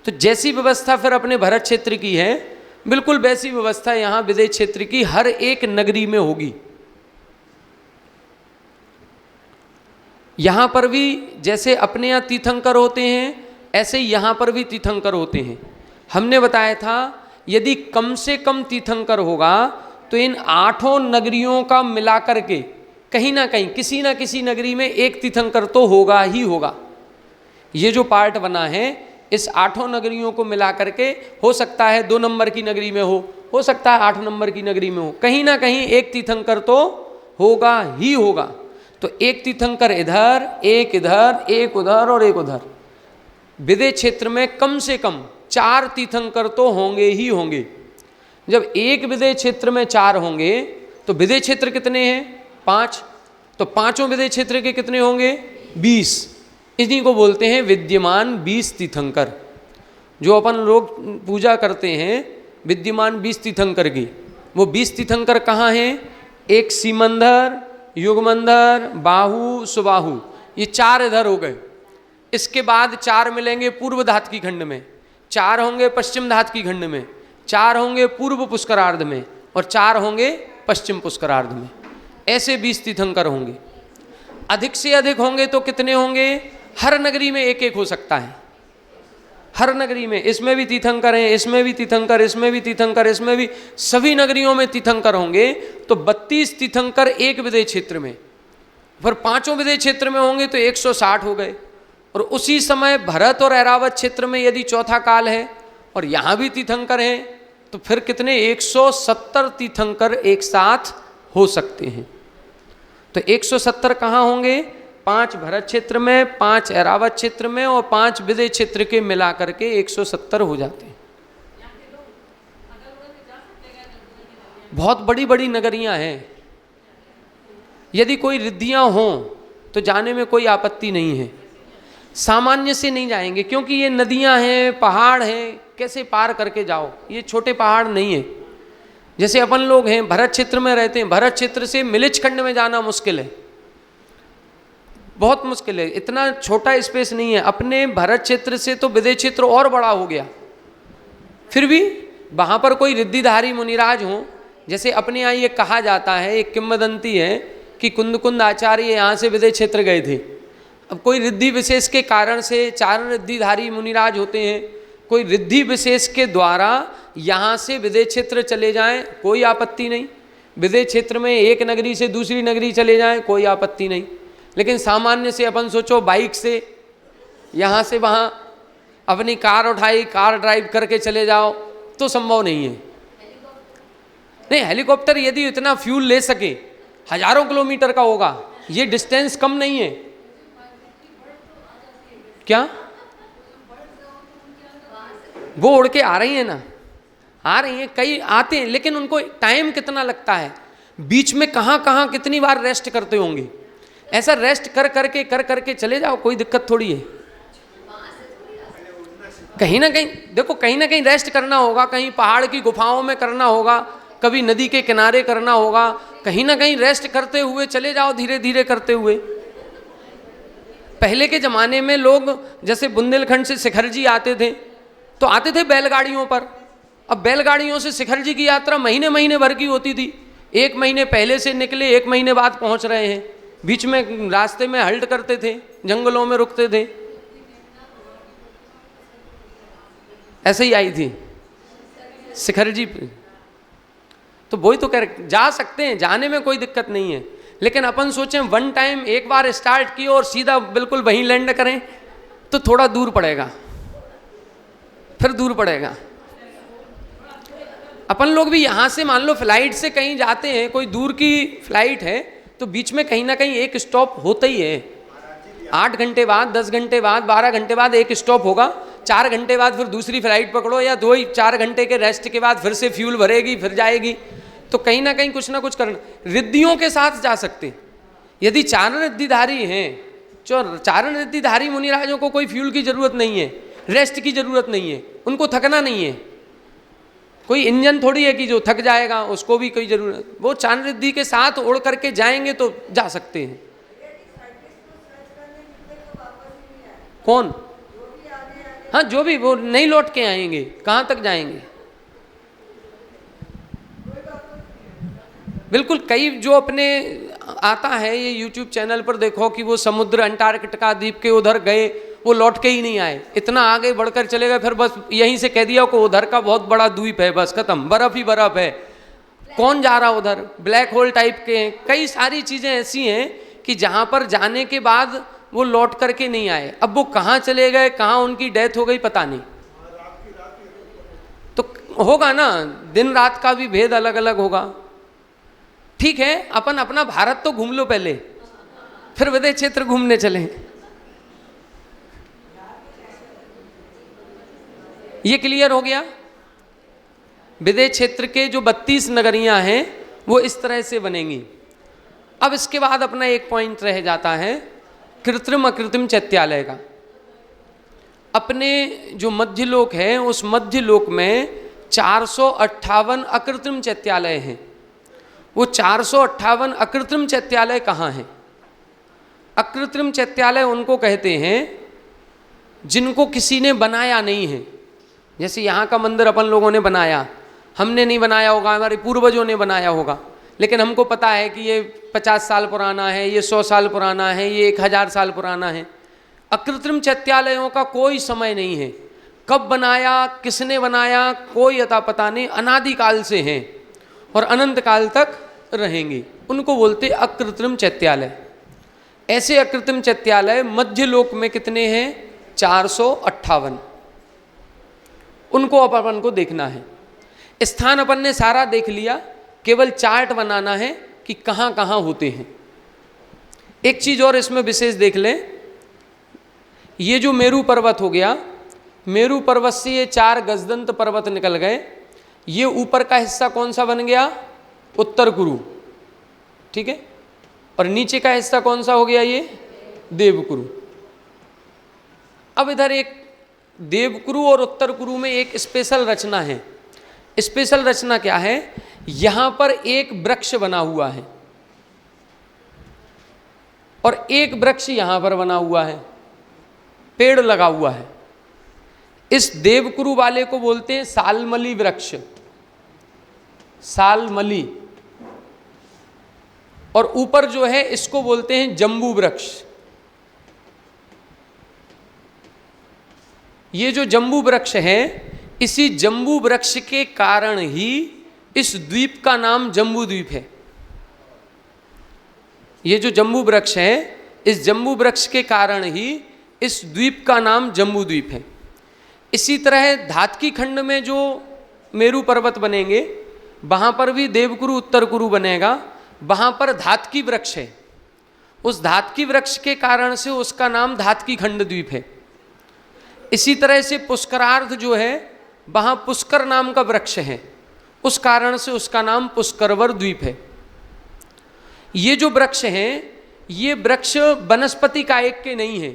तो जैसी व्यवस्था फिर अपने भरत क्षेत्र की है, बिल्कुल वैसी व्यवस्था यहाँ विदेश क्षेत्र की हर एक नगरी में होगी। यहाँ पर भी जैसे अपने यहाँ तीर्थंकर होते हैं, ऐसे ही यहाँ पर भी तीर्थंकर होते हैं। हमने बताया था यदि कम से कम तीर्थंकर होगा तो इन 8 नगरियों का मिलाकर के कहीं ना कहीं किसी ना किसी नगरी में एक तीर्थंकर तो होगा ही होगा। ये जो पार्ट बना है इस 8 नगरियों को मिला करके हो सकता है 2 नंबर की नगरी में हो सकता है 8 नंबर की नगरी में हो, कहीं ना कहीं एक तीर्थंकर तो होगा ही होगा। तो एक तीर्थंकर इधर, एक इधर, एक उधर और एक उधर। विदेह क्षेत्र में कम से कम 4 तीर्थंकर तो होंगे ही होंगे। जब एक विदेह क्षेत्र में 4 होंगे तो विदेह क्षेत्र कितने हैं? 5। तो 5 विदेह क्षेत्र के कितने होंगे? 20। इन्हीं को बोलते हैं विद्यमान 20 तीर्थंकर। जो अपन लोग पूजा करते हैं विद्यमान 20 तीर्थंकर की, वो 20 तीर्थंकर कहाँ हैं? एक सीमंधर, युगमंधर, बाहु, सुबाहु, ये 4 इधर हो गए। इसके बाद 4 मिलेंगे पूर्व धात की खंड में, 4 होंगे पश्चिम धात की खंड में, 4 होंगे पूर्व पुष्करार्ध में और 4 होंगे पश्चिम पुष्करार्ध में। ऐसे 20 तीर्थंकर होंगे। अधिक से अधिक होंगे तो कितने होंगे? हर नगरी में एक एक हो सकता है। हर नगरी में, इसमें भी तीर्थंकर हैं, इसमें भी तीर्थंकर, इसमें भी तीर्थंकर, इसमें भी, सभी नगरियों में तीर्थंकर होंगे। तो 32 तीर्थंकर एक विदेह क्षेत्र में, फिर 5 विदेह क्षेत्र में होंगे तो 160 हो गए। और उसी समय भरत और ऐरावत क्षेत्र में यदि चौथा काल है और यहाँ भी तीर्थंकर हैं तो फिर कितने? 170 तीर्थंकर एक साथ हो सकते हैं। तो 170 कहाँ होंगे? 5 भरत क्षेत्र में, 5 ऐरावत क्षेत्र में और 5 विदेह क्षेत्र के मिला करके 170 हो जाते हैं। बहुत बड़ी बड़ी नगरियां हैं। यदि कोई रिद्धियां हों तो जाने में कोई आपत्ति नहीं है। सामान्य से नहीं जाएंगे क्योंकि ये नदियां हैं, पहाड़ हैं, कैसे पार करके जाओ? ये छोटे पहाड़ नहीं है। जैसे अपन लोग हैं भरत क्षेत्र में रहते हैं, भरत क्षेत्र से मिलिच खंड में जाना मुश्किल है, बहुत मुश्किल है। इतना छोटा स्पेस नहीं है। अपने भरत क्षेत्र से तो विदेह क्षेत्र और बड़ा हो गया। फिर भी वहाँ पर कोई रिद्धिधारी मुनिराज हों, जैसे अपने यहाँ ये कहा जाता है, एक किंवदंती है कि कुंद आचार्य यहाँ से विदेह क्षेत्र गए थे। अब कोई रिद्धि विशेष के कारण से 4 रिद्धिधारी मुनिराज होते हैं, कोई रिद्धि विशेष के द्वारा यहाँ से विदेह क्षेत्र चले जाएं कोई आपत्ति नहीं। विदेह क्षेत्र में एक नगरी से दूसरी नगरी चले जाएं कोई आपत्ति नहीं। लेकिन सामान्य से अपन सोचो बाइक से यहाँ से वहाँ अपनी कार उठाई, कार ड्राइव करके चले जाओ तो संभव नहीं है। नहीं, हेलीकॉप्टर यदि इतना फ्यूल ले सके, हजारों किलोमीटर का होगा, ये डिस्टेंस कम नहीं है क्या? वो उड़ के आ रही है ना, आ रही हैं, कई आते हैं, लेकिन उनको टाइम कितना लगता है, बीच में कहाँ कहाँ कितनी बार रेस्ट करते होंगे। ऐसा रेस्ट कर करके चले जाओ, कोई दिक्कत थोड़ी है। कहीं ना कहीं देखो, कहीं ना कहीं रेस्ट करना होगा, कहीं पहाड़ की गुफाओं में करना होगा, कभी नदी के किनारे करना होगा, कहीं ना कहीं रेस्ट करते हुए चले जाओ, धीरे धीरे करते हुए। पहले के ज़माने में लोग जैसे बुंदेलखंड से शिखर जी आते थे तो आते थे बैलगाड़ियों पर। अब बैलगाड़ियों से शिखर जी की यात्रा महीने महीने भर की होती थी। 1 महीने पहले से निकले, 1 महीने बाद पहुंच रहे हैं। बीच में रास्ते में हल्ट करते थे, जंगलों में रुकते थे। ऐसे ही आई थी शिखर जी। तो वही तो कह, जा सकते हैं, जाने में कोई दिक्कत नहीं है। लेकिन अपन सोचें वन टाइम एक बार स्टार्ट किए और सीधा बिल्कुल वहीं लैंड करें तो थोड़ा दूर पड़ेगा, फिर दूर पड़ेगा। अपन लोग भी यहाँ से मान लो फ्लाइट से कहीं जाते हैं, कोई दूर की फ्लाइट है तो बीच में कहीं ना कहीं एक स्टॉप होता ही है। 8 घंटे बाद, 10 घंटे बाद, 12 घंटे बाद एक स्टॉप होगा। 4 घंटे बाद फिर दूसरी फ्लाइट पकड़ो, या 2-4 घंटे के रेस्ट के बाद फिर से फ्यूल भरेगी, फिर जाएगी। तो कहीं ना कहीं कुछ ना कुछ करना। रिद्धियों के साथ जा सकते, यदि 4 रिद्धिधारी हैं, 4 रिद्धिधारी मुनिराजों को कोई फ्यूल की जरूरत नहीं है, रेस्ट की जरूरत नहीं है, उनको थकना नहीं है। कोई इंजन थोड़ी है कि जो थक जाएगा, उसको भी कोई जरूरत। वो 4 रिद्धि के साथ उड़ करके जाएंगे तो जा सकते हैं। कौन? हाँ, जो भी, वो नहीं लौट के आएंगे, कहाँ तक जाएंगे? बिल्कुल। कई जो अपने आता है ये यूट्यूब चैनल पर देखो कि वो समुद्र अंटार्कटिका द्वीप के उधर गए, वो लौट के ही नहीं आए, इतना आगे बढ़कर चले गए, फिर बस यहीं से कह दिया को उधर का बहुत बड़ा द्वीप है, बस खत्म, बर्फ ही बर्फ है। कौन जा रहा उधर? ब्लैक होल टाइप के हैं। कई सारी चीज़ें ऐसी हैं कि जहाँ पर जाने के बाद वो लौट करके नहीं आए। अब वो कहाँ चले गए, कहाँ उनकी डेथ हो गई पता नहीं। तो होगा ना, दिन रात का भी भेद अलग अलग होगा। ठीक है, अपन अपना भारत तो घूम लो पहले, फिर विदेश क्षेत्र घूमने चलें। ये क्लियर हो गया। विदेश क्षेत्र के जो 32 नगरियां हैं वो इस तरह से बनेंगी। अब इसके बाद अपना एक पॉइंट रह जाता है कृत्रिम अकृत्रिम चैत्यालय का। अपने जो मध्य लोक है उस मध्य लोक में 458 अकृत्रिम चैत्यालय हैं। वो 458 अकृत्रिम चैत्यालय कहाँ हैं? अकृत्रिम चैत्यालय उनको कहते हैं जिनको किसी ने बनाया नहीं है। जैसे यहाँ का मंदिर अपन लोगों ने बनाया, हमने नहीं बनाया होगा, हमारे पूर्वजों ने बनाया होगा, लेकिन हमको पता है कि ये 50 साल पुराना है, ये 100 साल पुराना है, ये 1000 साल पुराना है। अकृत्रिम चैत्यालयों का कोई समय नहीं है, कब बनाया, किसने बनाया, कोई अता पता नहीं, अनादिकाल से हैं और अनंत काल तक रहेंगे। उनको बोलते अकृत्रिम चैत्यालय। ऐसे अकृत्रिम चैत्यालय मध्य लोक में कितने हैं? 458। उनको अपन को देखना है। स्थान अपन ने सारा देख लिया, केवल चार्ट बनाना है कि कहाँ कहाँ होते हैं। एक चीज़ और इसमें विशेष देख लें, ये जो मेरू पर्वत हो गया, मेरू पर्वत से ये 4 गजदंत पर्वत निकल गए। ये ऊपर का हिस्सा कौन सा बन गया? उत्तर कुरु, ठीक है। और नीचे का हिस्सा कौन सा हो गया? ये देवकुरु। अब इधर एक देवकुरु और उत्तर कुरु में एक स्पेशल रचना है। स्पेशल रचना क्या है? यहां पर एक वृक्ष बना हुआ है और एक वृक्ष यहां पर बना हुआ है, पेड़ लगा हुआ है। इस देवकुरु वाले को बोलते हैं सालमली वृक्ष, सालमली। और ऊपर जो है इसको बोलते हैं जम्बू वृक्ष। ये जो जम्बू वृक्ष है, इसी जम्बू वृक्ष के कारण ही इस द्वीप का नाम जम्बू द्वीप है। ये जो जम्बू वृक्ष है, इस जम्बू वृक्ष के कारण ही इस द्वीप का नाम जम्बू द्वीप है। इसी तरह धातकी खंड में जो मेरू पर्वत बनेंगे, वहाँ पर भी देवकुरु उत्तर कुरु बनेगा। वहाँ पर धातकी वृक्ष है, उस धातकी वृक्ष के कारण से उसका नाम धातकी खंड द्वीप है। इसी तरह से पुष्करार्ध जो है, वहाँ पुष्कर नाम का वृक्ष है, उस कारण से उसका नाम पुष्करवर द्वीप है। ये जो वृक्ष हैं, ये वृक्ष वनस्पति कायक के नहीं है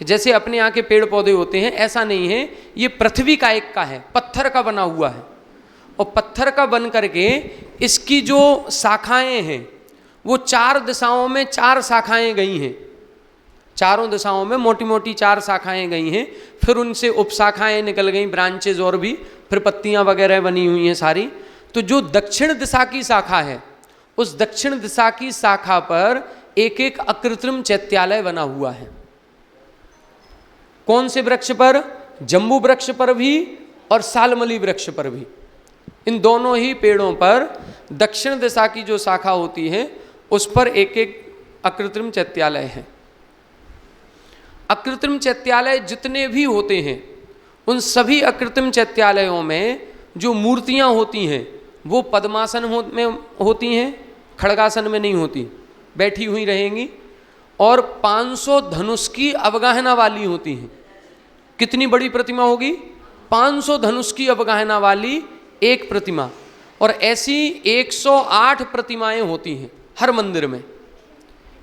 कि जैसे अपने यहाँ के पेड़ पौधे होते हैं, ऐसा नहीं है। ये पृथ्वी कायक का है, पत्थर का बना हुआ है। और पत्थर का बन करके इसकी जो शाखाएं हैं वो 4 दिशाओं में 4 शाखाएं गई हैं। चारों दिशाओं में मोटी मोटी 4 शाखाएं गई हैं, फिर उनसे उपशाखाएं निकल गई, ब्रांचेज, और भी फिर पत्तियां वगैरह बनी हुई हैं सारी। तो जो दक्षिण दिशा की शाखा है, उस दक्षिण दिशा की शाखा पर एक एक अकृत्रिम चैत्यालय बना हुआ है। कौन से वृक्ष पर? जम्बू वृक्ष पर भी और सालमली वृक्ष पर भी। इन दोनों ही पेड़ों पर दक्षिण दिशा की जो शाखा होती है उस पर एक एक अकृत्रिम चैत्यालय है। अकृत्रिम चैत्यालय जितने भी होते हैं, उन सभी अकृत्रिम चैत्यालयों में जो मूर्तियां होती हैं वो पद्मासन में होती हैं, खड़गासन में नहीं होती, बैठी हुई रहेंगी। और 500 धनुष की अवगाहना वाली होती हैं। कितनी बड़ी प्रतिमा होगी? 500 धनुष की अवगाहना वाली एक प्रतिमा। और ऐसी 108 प्रतिमाएं होती हैं हर मंदिर में।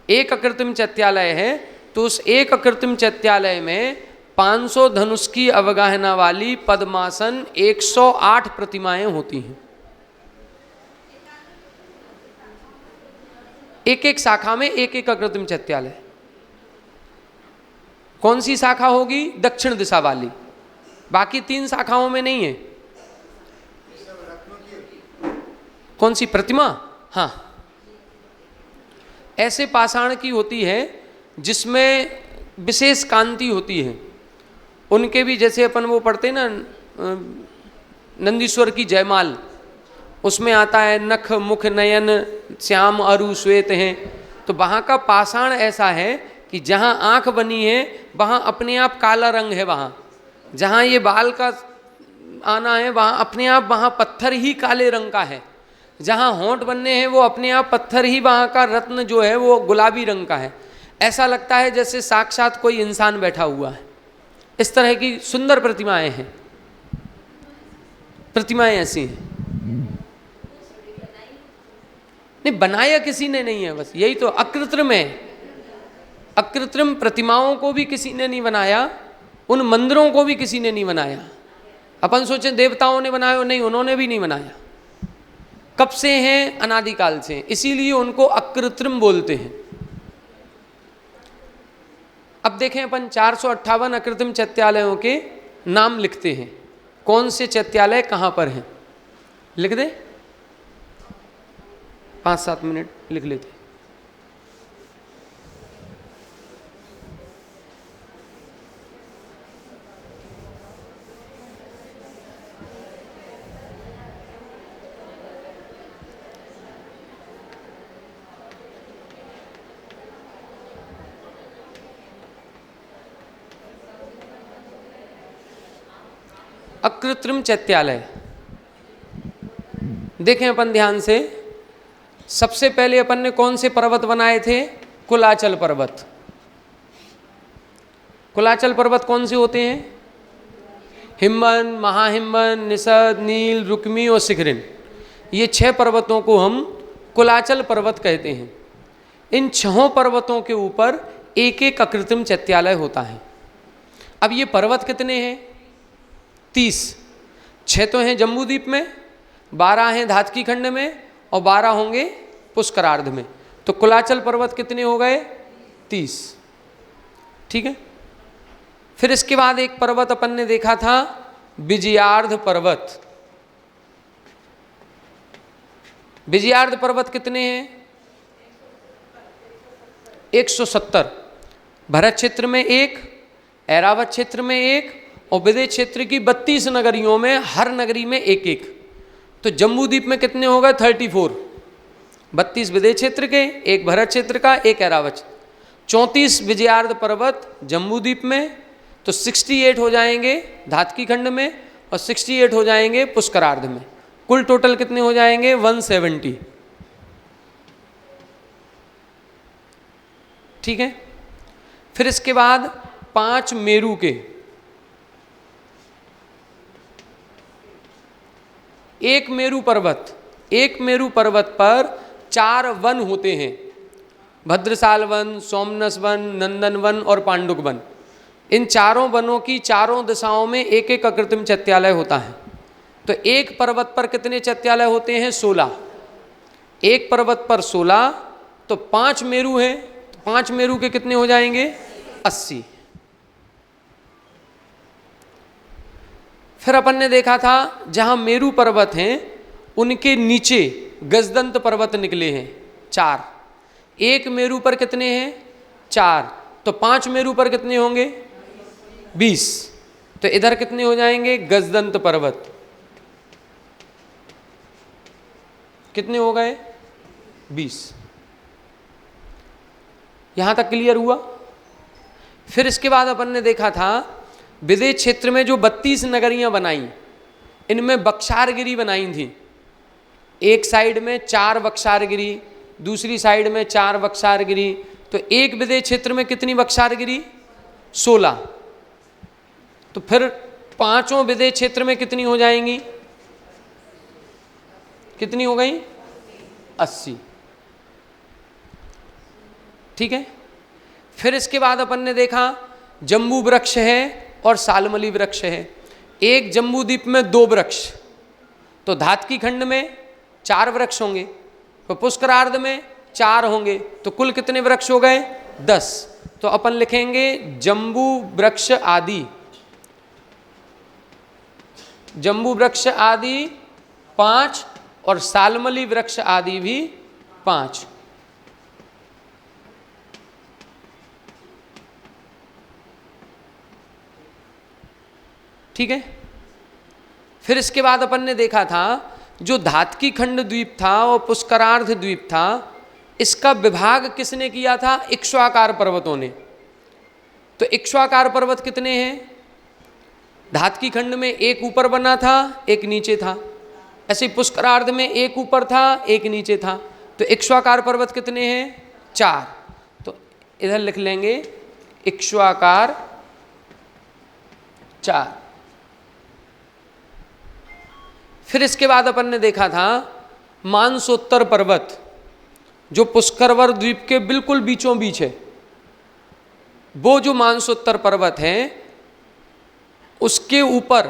एक अकृत्रिम चैत्यालय है तो उस एक अकृत्रिम चैत्यालय में 500 धनुष की अवगाहना वाली पद्मासन 108 प्रतिमाएं होती हैं। एक एक शाखा में एक एक अकृत्रिम चैत्यालय। कौन सी शाखा होगी? दक्षिण दिशा वाली, बाकी 3 शाखाओं में नहीं है। कौन सी प्रतिमा? हाँ, ऐसे पाषाण की होती है जिसमें विशेष कांति होती है। उनके भी जैसे अपन वो पढ़ते हैं ना, नंदीश्वर की जयमाल, उसमें आता है नख मुख नयन श्याम अरु श्वेत हैं। तो वहाँ का पाषाण ऐसा है कि जहाँ आँख बनी है वहाँ अपने आप काला रंग है, वहाँ जहाँ ये बाल का आना है वहाँ अपने आप वहाँ पत्थर ही काले रंग का है, जहाँ होंठ बनने हैं वो अपने आप पत्थर ही वहाँ का रत्न जो है वो गुलाबी रंग का है। ऐसा लगता है जैसे साक्षात कोई इंसान बैठा हुआ है। इस तरह की सुंदर प्रतिमाएं हैं, प्रतिमाएं ऐसी हैं। नहीं, बनाया किसी ने नहीं है, बस यही तो अकृत्रिम है। अकृत्रिम प्रतिमाओं को भी किसी ने नहीं बनाया, उन मंदिरों को भी किसी ने नहीं बनाया। अपन सोचे देवताओं ने बनाया, नहीं, उन्होंने भी नहीं बनाया। कब से हैं? अनादिकाल से, इसीलिए उनको अकृत्रिम बोलते हैं। अब देखें, अपन 458 अकृत्रिम चैत्यालयों के नाम लिखते हैं। कौन से चैत्यालय कहाँ पर हैं, लिख दे, 5-7 मिनट लिख लेते हैं। अकृत्रिम चैत्यालय देखें अपन ध्यान से। सबसे पहले अपन ने कौन से पर्वत बनाए थे? कुलाचल पर्वत। कुलाचल पर्वत कौन से होते हैं? हिमवन, महाहिमवन, निषद, नील, रुक्मी और शिखरिन। ये 6 पर्वतों को हम कुलाचल पर्वत कहते हैं। इन 6 पर्वतों के ऊपर एक एक अकृत्रिम चैत्यालय होता है। अब ये पर्वत कितने हैं? 30। 6 तो हैं जम्बूद्वीप में, 12 हैं धातकी खंड में और 12 होंगे पुष्करार्ध में। तो कुलाचल पर्वत कितने हो गए? 30। ठीक है। फिर इसके बाद एक पर्वत अपन ने देखा था विजयार्ध पर्वत। विजयार्ध पर्वत कितने हैं? 170। भरत क्षेत्र में 1, ऐरावत क्षेत्र में 1 और विदेश क्षेत्र की 32 नगरियों में हर नगरी में 1-1। तो जम्बूद्वीप में कितने हो गए? 34। 32 विदेश क्षेत्र के, 1 भरत क्षेत्र का, 1 ऐरावत। 34 विजयार्ध पर्वत जम्बूद्वीप में, तो 68 हो जाएंगे धातकी खंड में और 68 हो जाएंगे पुष्करार्ध में। कुल टोटल कितने हो जाएंगे? 170। ठीक है। फिर इसके बाद 5 मेरू के, एक मेरू पर्वत पर 4 वन होते हैं, भद्रसाल वन, सोमनस वन, नंदन वन और पांडुक वन। इन चारों वनों की चारों दिशाओं में एक एक अकृत्रिम चैत्यालय होता है। तो एक पर्वत पर कितने चैत्यालय होते हैं? 16। एक पर्वत पर 16, तो 5 मेरू हैं, तो 5 मेरू के कितने हो जाएंगे? 80। फिर अपन ने देखा था जहाँ मेरू पर्वत हैं उनके नीचे गजदंत पर्वत निकले हैं 4। एक मेरू पर कितने हैं? 4। तो 5 मेरू पर कितने होंगे? 20। तो इधर कितने हो जाएंगे? गजदंत पर्वत कितने हो गए? 20। यहां तक क्लियर हुआ? फिर इसके बाद अपन ने देखा था विदेश क्षेत्र में जो 32 नगरियां बनाई, इनमें बक्सारगिरी बनाई थी। एक साइड में 4 बक्सारगिरी, दूसरी साइड में 4 बक्सारगिरी। तो एक विदेश क्षेत्र में कितनी बक्सारगिरी? 16। तो फिर 5 विदेश क्षेत्र में कितनी हो जाएंगी? कितनी हो गई? 80। ठीक है। फिर इसके बाद अपन ने देखा जम्बू वृक्ष है और सालमली वृक्ष है। एक जम्बूद्वीप में 2 वृक्ष, तो धातकी खंड में 4 वृक्ष होंगे, तो पुष्करार्ध में 4 होंगे, तो कुल कितने वृक्ष हो गए? 10। तो अपन लिखेंगे जम्बू वृक्ष आदि, जम्बू वृक्ष आदि 5 और सालमली वृक्ष आदि भी 5। ठीक है। फिर इसके बाद अपन ने देखा था जो धातकी खंड द्वीप था और पुष्करार्ध द्वीप था, इसका विभाग किसने किया था? इक्ष्वाकार पर्वतों ने। तो इक्ष्वाकार पर्वत कितने हैं? धातकी खंड में एक ऊपर बना था, एक नीचे था। ऐसे पुष्करार्ध में एक ऊपर था, एक नीचे था। तो इक्ष्वाकार पर्वत कितने हैं? 4। तो इधर लिख लेंगे इक्ष्वाकार 4। फिर इसके बाद अपन ने देखा था मानसोत्तर पर्वत, जो पुष्करवर द्वीप के बिल्कुल बीचों बीच है। वो जो मानसोत्तर पर्वत है, उसके ऊपर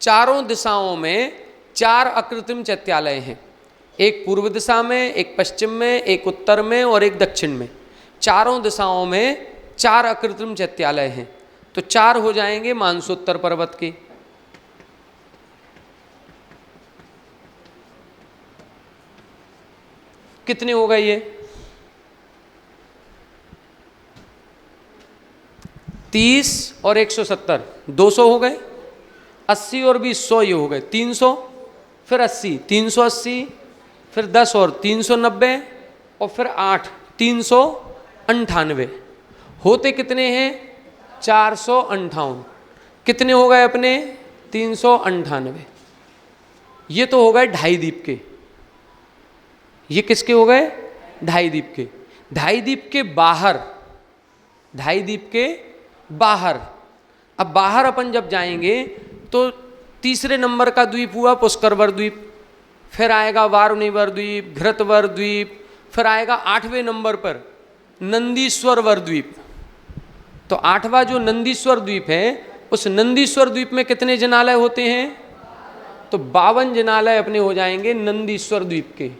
चारों दिशाओं में 4 अकृत्रिम चैत्यालय हैं। एक पूर्व दिशा में, एक पश्चिम में, एक उत्तर में और एक दक्षिण में। चारों दिशाओं में 4 अकृत्रिम चैत्यालय हैं। तो 4 हो जाएंगे मानसोत्तर पर्वत के। कितने हो गए ये? 30 और 170, 200 हो गए। 80 और 20, 100 ये हो गए। 300, फिर 80, 380, फिर 10 और 390 और फिर 8, 398। होते कितने हैं? 458। कितने हो गए अपने? 398। ये तो हो गए ढाई द्वीप के। ये किसके हो गए? ढाई द्वीप के। ढाई द्वीप के बाहर, ढाई द्वीप के बाहर, अब बाहर अपन जब जाएंगे तो तीसरे नंबर का द्वीप हुआ पुष्करवर द्वीप, फिर आएगा वारुणीवर द्वीप, घृतवर द्वीप, फिर आएगा 8वें नंबर पर नंदीश्वरवर द्वीप। तो 8वां जो नंदीश्वर द्वीप है, उस नंदीश्वर द्वीप में कितने जिनालय होते हैं? तो 52 जिनालय अपने हो जाएंगे नंदीश्वर द्वीप के।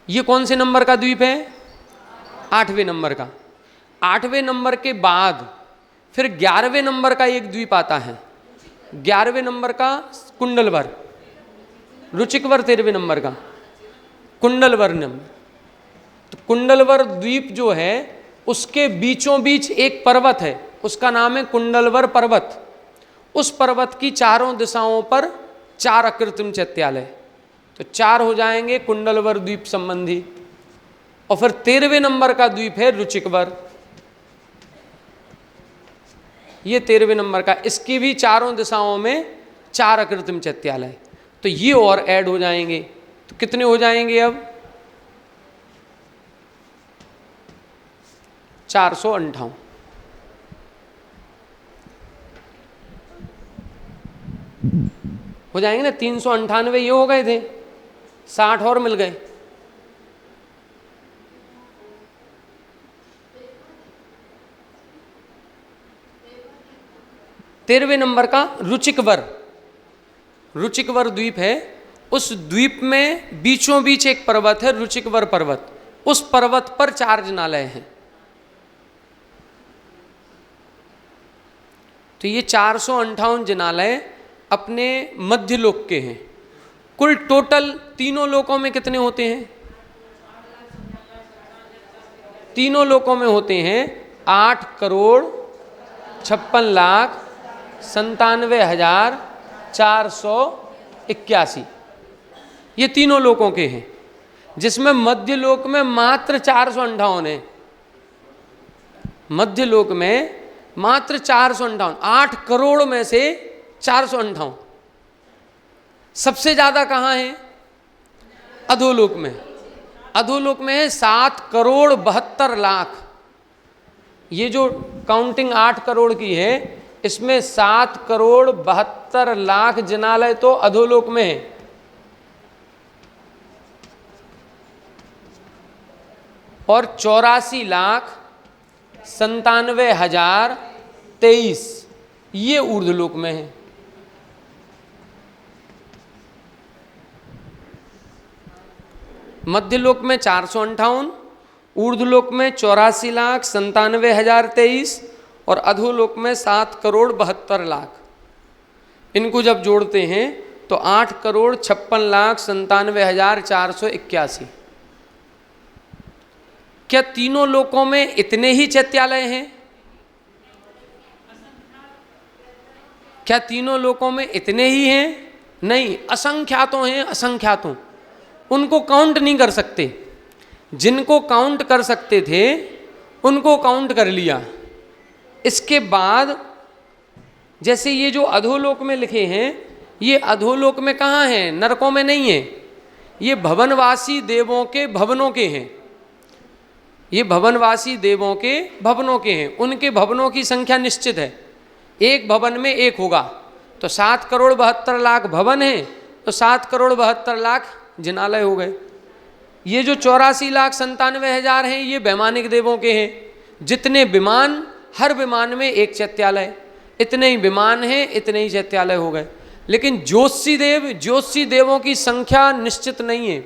ये कौन से नंबर का द्वीप है? 8वें नंबर का। 8वें नंबर के बाद फिर 11वें नंबर का एक द्वीप आता है। 11वें नंबर का कुंडलवर, रुचिकवर 13वें नंबर का, कुंडलवर नंबर। तो कुंडलवर द्वीप जो है, उसके बीचों बीच एक पर्वत है, उसका नाम है कुंडलवर पर्वत। उस पर्वत की चारों दिशाओं पर 4 अकृत्रिम चैत्यालय। तो 4 हो जाएंगे कुंडलवर द्वीप संबंधी। और फिर 13वें नंबर का द्वीप है रुचिकवर। ये 13वें नंबर का, इसकी भी चारों दिशाओं में 4 अकृत्रिम चैत्यालय। तो ये और ऐड हो जाएंगे। तो कितने हो जाएंगे अब? 458 हो जाएंगे ना। 398 ये हो गए थे, 60 और मिल गए। तेरहवें नंबर का रुचिकवर, रुचिकवर द्वीप है। उस द्वीप में बीचों बीच एक पर्वत है, रुचिकवर पर्वत। उस पर्वत पर 4 जिनालय हैं। तो ये 458 जिनालय अपने मध्यलोक के हैं। कुल टोटल तीनों लोकों में कितने होते हैं? तीनों लोकों में होते हैं 8,56,97,481। ये तीनों लोकों के हैं, जिसमें मध्य लोक में मात्र 458 है। मध्य लोक में मात्र 458, 8 करोड़ में से 458। सबसे ज्यादा कहाँ है? अधोलोक में। अधोलोक में है 7,72,00,000। ये जो काउंटिंग 8 करोड़ की है, इसमें 7,72,00,000 जिनालय तो अधोलोक में है। और 84,97,023 ये ऊर्ध्वलोक में है। मध्यलोक में 458, ऊर्ध्वलोक में 84,97,023 और अधोलोक में 7,72,00,000। इनको जब जोड़ते हैं तो 8,56,97,481। क्या तीनों लोकों में इतने ही चैत्यालय हैं? क्या तीनों लोकों में इतने ही हैं नहीं, असंख्यातों हैं, असंख्यातों। उनको काउंट नहीं कर सकते। जिनको काउंट कर सकते थे उनको काउंट कर लिया। इसके बाद जैसे ये जो अधोलोक में लिखे हैं, ये अधोलोक में कहाँ हैं? नरकों में नहीं है। ये भवनवासी देवों के भवनों के हैं। ये भवनवासी देवों के भवनों के हैं। उनके भवनों की संख्या निश्चित है। एक भवन में एक होगा। तो 7,72,00,000 भवन हैं, तो 7,72,00,000 जिनालय हो गए। ये जो 84,97,000 हैं, ये वैमानिक देवों के हैं। जितने विमान, हर विमान में एक चैत्यालय, इतने ही विमान हैं, इतने ही चैत्यालय हो गए। लेकिन ज्योतिषी देवों की संख्या निश्चित नहीं है।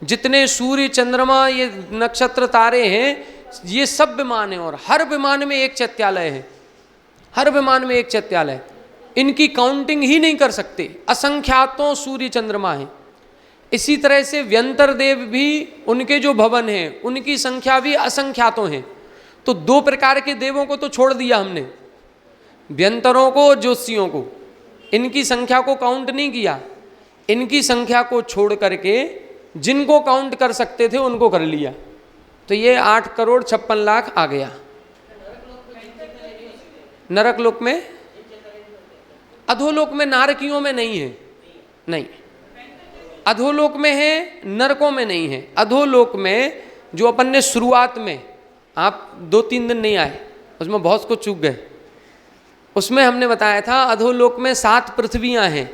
जितने सूर्य, चंद्रमा, ये नक्षत्र, तारे हैं, ये सब विमान हैं और हर विमान में एक चैत्यालय है। हर विमान में एक चैत्यालय। इनकी काउंटिंग ही नहीं कर सकते। असंख्यातों सूर्य चंद्रमा हैं। इसी तरह से व्यंतर देव भी, उनके जो भवन हैं, उनकी संख्या भी असंख्यातों हैं। तो दो प्रकार के देवों को तो छोड़ दिया हमने, व्यंतरों को और ज्योतिषियों को। इनकी संख्या को काउंट नहीं किया। इनकी संख्या को छोड़ करके जिनको काउंट कर सकते थे उनको कर लिया। तो ये 8,56,00,000 आ गया। नरक लोक में, अधोलोक में, नारकियों में नहीं है। नहीं, अधोलोक में है, नरकों में नहीं है। अधोलोक में जो अपन ने शुरुआत में, आप 2-3 दिन नहीं आए, उसमें बहुत कुछ चूक गए। उसमें हमने बताया था अधोलोक में 7 पृथ्वियां हैं।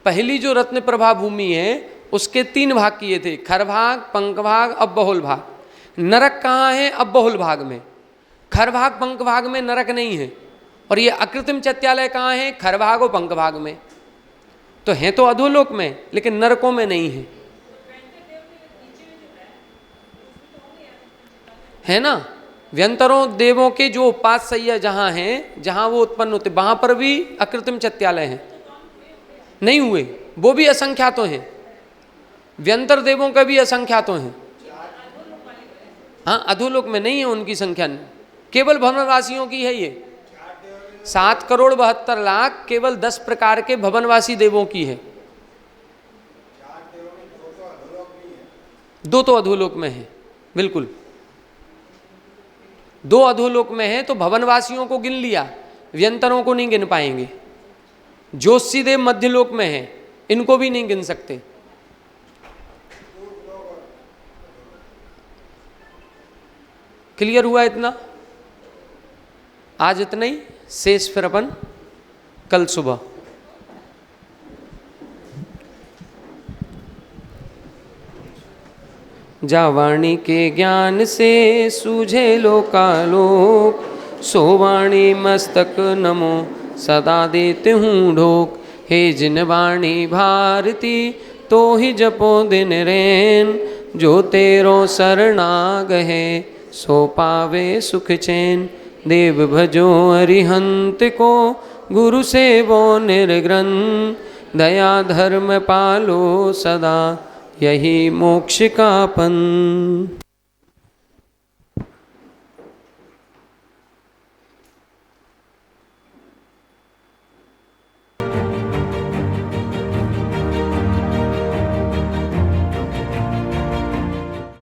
पहली जो रत्न प्रभा भूमि है उसके 3 भाग किए थे, खरभाग, पंकभाग, अबहुल भाग। नरक कहाँ है? अबहुल भाग में। खरभाग, पंकभाग में नरक नहीं है। और ये अकृत्रिम चैत्यालय कहाँ है? खरभाग और पंकभाग में। तो हैं तो अधोलोक में, लेकिन नरकों में नहीं है। है ना? व्यंतरों देवों के जो उपास्य जहाँ हैं, जहाँ वो उत्पन्न होते, वहाँ पर भी अकृत्रिम चैत्यालय हैं, नहीं हुए। वो भी असंख्यातों हैं। व्यंतर देवों का भी असंख्यातों हैं। हाँ, अधोलोक में नहीं है उनकी संख्या, केवल भवनवासियों की है। ये 7,72,00,000 केवल 10 प्रकार के भवनवासी देवों की है। 2 तो अधोलोक में है, बिल्कुल 2 अधोलोक में है। तो भवनवासियों को गिन लिया, व्यंतरों को नहीं गिन पाएंगे। ज्योतिषी देव मध्यलोक में है, इनको भी नहीं गिन सकते। क्लियर हुआ इतना? आज इतना ही, शेष फिर अपन कल सुबह। जा वाणी के ज्ञान से सूझे लोकालोक, सो वाणी मस्तक नमो सदा देते हूँ ढोक। हे जिन वाणी भारती तो ही जपो दिन रैन, जो तेरो शरणाग है सो पावे सुख चैन। देव भजो अरिहंत को गुरु सेवो निर्ग्रंथ, दया धर्म पालो सदा यही मोक्ष का पन।